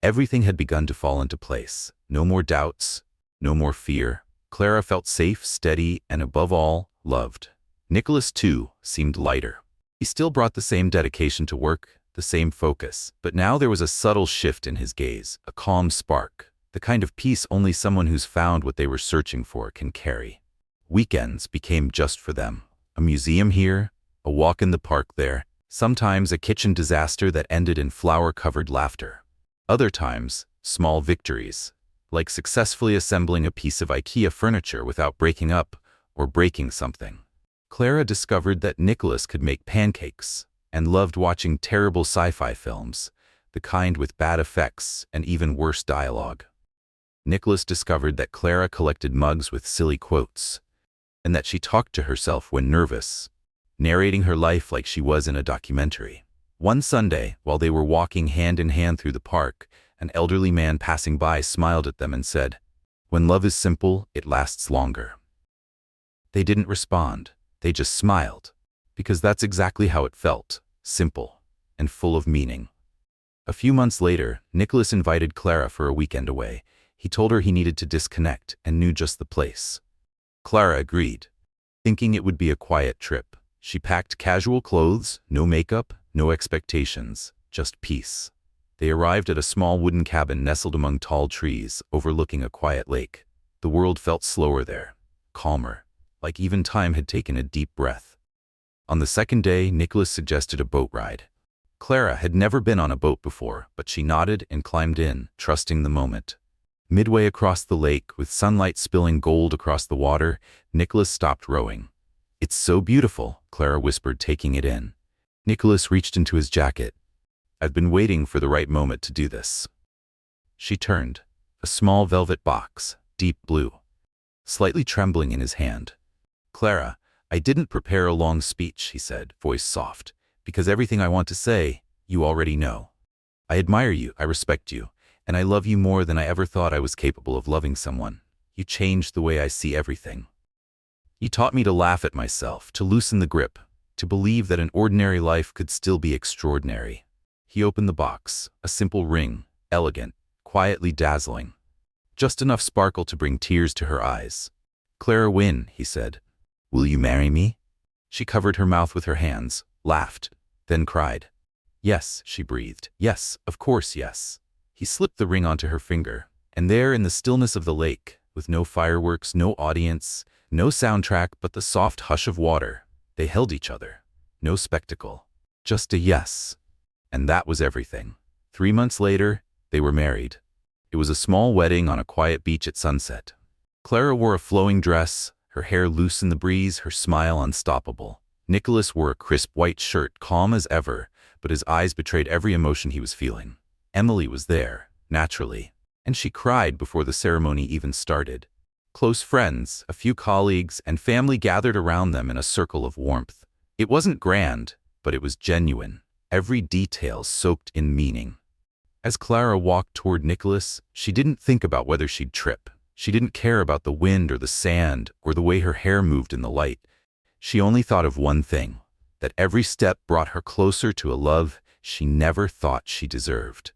Everything had begun to fall into place. No more doubts, no more fear. Clara felt safe, steady, and above all, loved. Nicholas, too, seemed lighter. He still brought the same dedication to work, the same focus, but now there was a subtle shift in his gaze, a calm spark, the kind of peace only someone who's found what they were searching for can carry. Weekends became just for them. A museum here, a walk in the park there, sometimes a kitchen disaster that ended in flower-covered laughter. Other times, small victories, like successfully assembling a piece of IKEA furniture without breaking up or breaking something. Clara discovered that Nicholas could make pancakes and loved watching terrible sci-fi films, the kind with bad effects and even worse dialogue. Nicholas discovered that Clara collected mugs with silly quotes, and that she talked to herself when nervous, narrating her life like she was in a documentary. One Sunday, while they were walking hand in hand through the park, an elderly man passing by smiled at them and said, "When love is simple, it lasts longer." They didn't respond. They just smiled, because that's exactly how it felt, simple and full of meaning. A few months later, Nicholas invited Clara for a weekend away. He told her he needed to disconnect and knew just the place. Clara agreed, thinking it would be a quiet trip. She packed casual clothes, no makeup, no expectations, just peace. They arrived at a small wooden cabin nestled among tall trees, overlooking a quiet lake. The world felt slower there, calmer, like even time had taken a deep breath. On the second day, Nicholas suggested a boat ride. Clara had never been on a boat before, but she nodded and climbed in, trusting the moment. Midway across the lake, with sunlight spilling gold across the water, Nicholas stopped rowing. "It's so beautiful," Clara whispered, taking it in. Nicholas reached into his jacket. "I've been waiting for the right moment to do this." She turned, a small velvet box, deep blue, slightly trembling in his hand. "Clara, I didn't prepare a long speech," he said, voice soft, "because everything I want to say, you already know. I admire you, I respect you, and I love you more than I ever thought I was capable of loving someone. You changed the way I see everything. You taught me to laugh at myself, to loosen the grip, to believe that an ordinary life could still be extraordinary." He opened the box, a simple ring, elegant, quietly dazzling. Just enough sparkle to bring tears to her eyes. "Clara Wynn," he said, "will you marry me?" She covered her mouth with her hands, laughed, then cried. "Yes," she breathed. "Yes, of course, yes." He slipped the ring onto her finger, and there in the stillness of the lake, with no fireworks, no audience, no soundtrack but the soft hush of water, they held each other. No spectacle, just a yes. And that was everything. 3 months later, they were married. It was a small wedding on a quiet beach at sunset. Clara wore a flowing dress, her hair loose in the breeze, her smile unstoppable. Nicholas wore a crisp white shirt, calm as ever, but his eyes betrayed every emotion he was feeling. Emily was there, naturally, and she cried before the ceremony even started. Close friends, a few colleagues, and family gathered around them in a circle of warmth. It wasn't grand, but it was genuine, every detail soaked in meaning. As Clara walked toward Nicholas, she didn't think about whether she'd trip. She didn't care about the wind or the sand or the way her hair moved in the light. She only thought of one thing, that every step brought her closer to a love she never thought she deserved.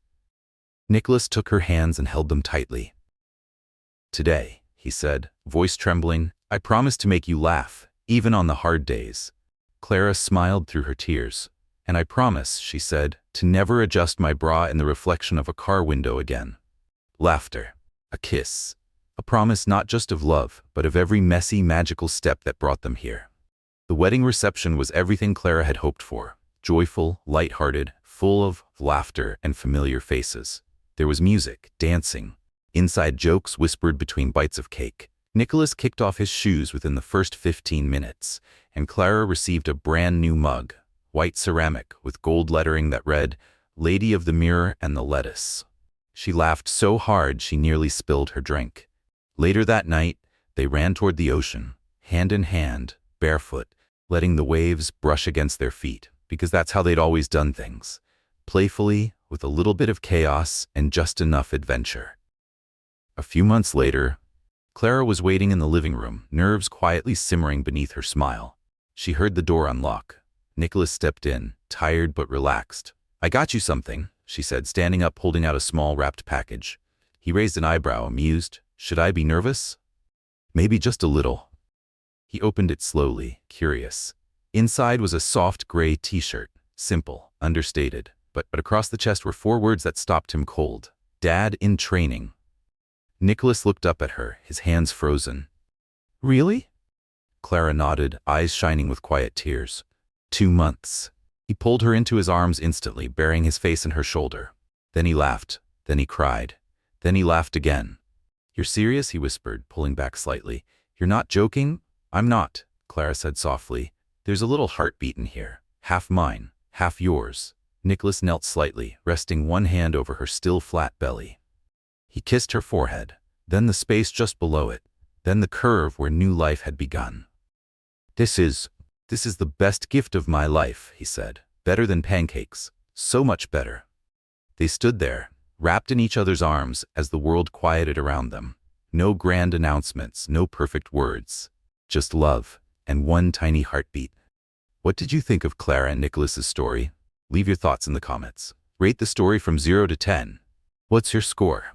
Nicholas took her hands and held them tightly. "Today," he said, voice trembling, "I promise to make you laugh, even on the hard days." Clara smiled through her tears. "And I promise," she said, "to never adjust my bra in the reflection of a car window again." Laughter. A kiss. A promise not just of love, but of every messy, magical step that brought them here. The wedding reception was everything Clara had hoped for. Joyful, light-hearted, full of laughter and familiar faces. There was music, dancing, inside jokes whispered between bites of cake. Nicholas kicked off his shoes within the first 15 minutes, and Clara received a brand new mug, white ceramic with gold lettering that read, "Lady of the Mirror and the Lettuce." She laughed so hard she nearly spilled her drink. Later that night, they ran toward the ocean, hand in hand, barefoot, letting the waves brush against their feet, because that's how they'd always done things. Playfully, with a little bit of chaos and just enough adventure. A few months later, Clara was waiting in the living room, nerves quietly simmering beneath her smile. She heard the door unlock. Nicholas stepped in, tired but relaxed. "I got you something," she said, standing up holding out a small wrapped package. He raised an eyebrow, amused. "Should I be nervous?" "Maybe just a little." He opened it slowly, curious. Inside was a soft gray t-shirt, simple, understated, but across the chest were 4 words that stopped him cold. "Dad in training." Nicholas looked up at her, his hands frozen. "Really?" Clara nodded, eyes shining with quiet tears. 2 months. He pulled her into his arms instantly, burying his face in her shoulder. Then he laughed. Then he cried. Then he laughed again. "You're serious?" he whispered, pulling back slightly. "You're not joking?" "I'm not," Clara said softly. "There's a little heartbeat in here. Half mine, half yours." Nicholas knelt slightly, resting one hand over her still flat belly. He kissed her forehead, then the space just below it, then the curve where new life had begun. This is the best gift of my life," he said. "Better than pancakes. So much better." They stood there, wrapped in each other's arms as the world quieted around them. No grand announcements, no perfect words. Just love, and one tiny heartbeat. What did you think of Clara and Nicholas's story? Leave your thoughts in the comments. Rate the story from 0 to 10. What's your score?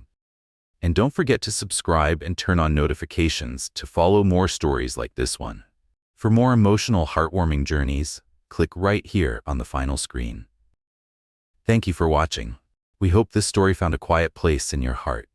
And don't forget to subscribe and turn on notifications to follow more stories like this one. For more emotional, heartwarming journeys, click right here on the final screen. Thank you for watching. We hope this story found a quiet place in your heart.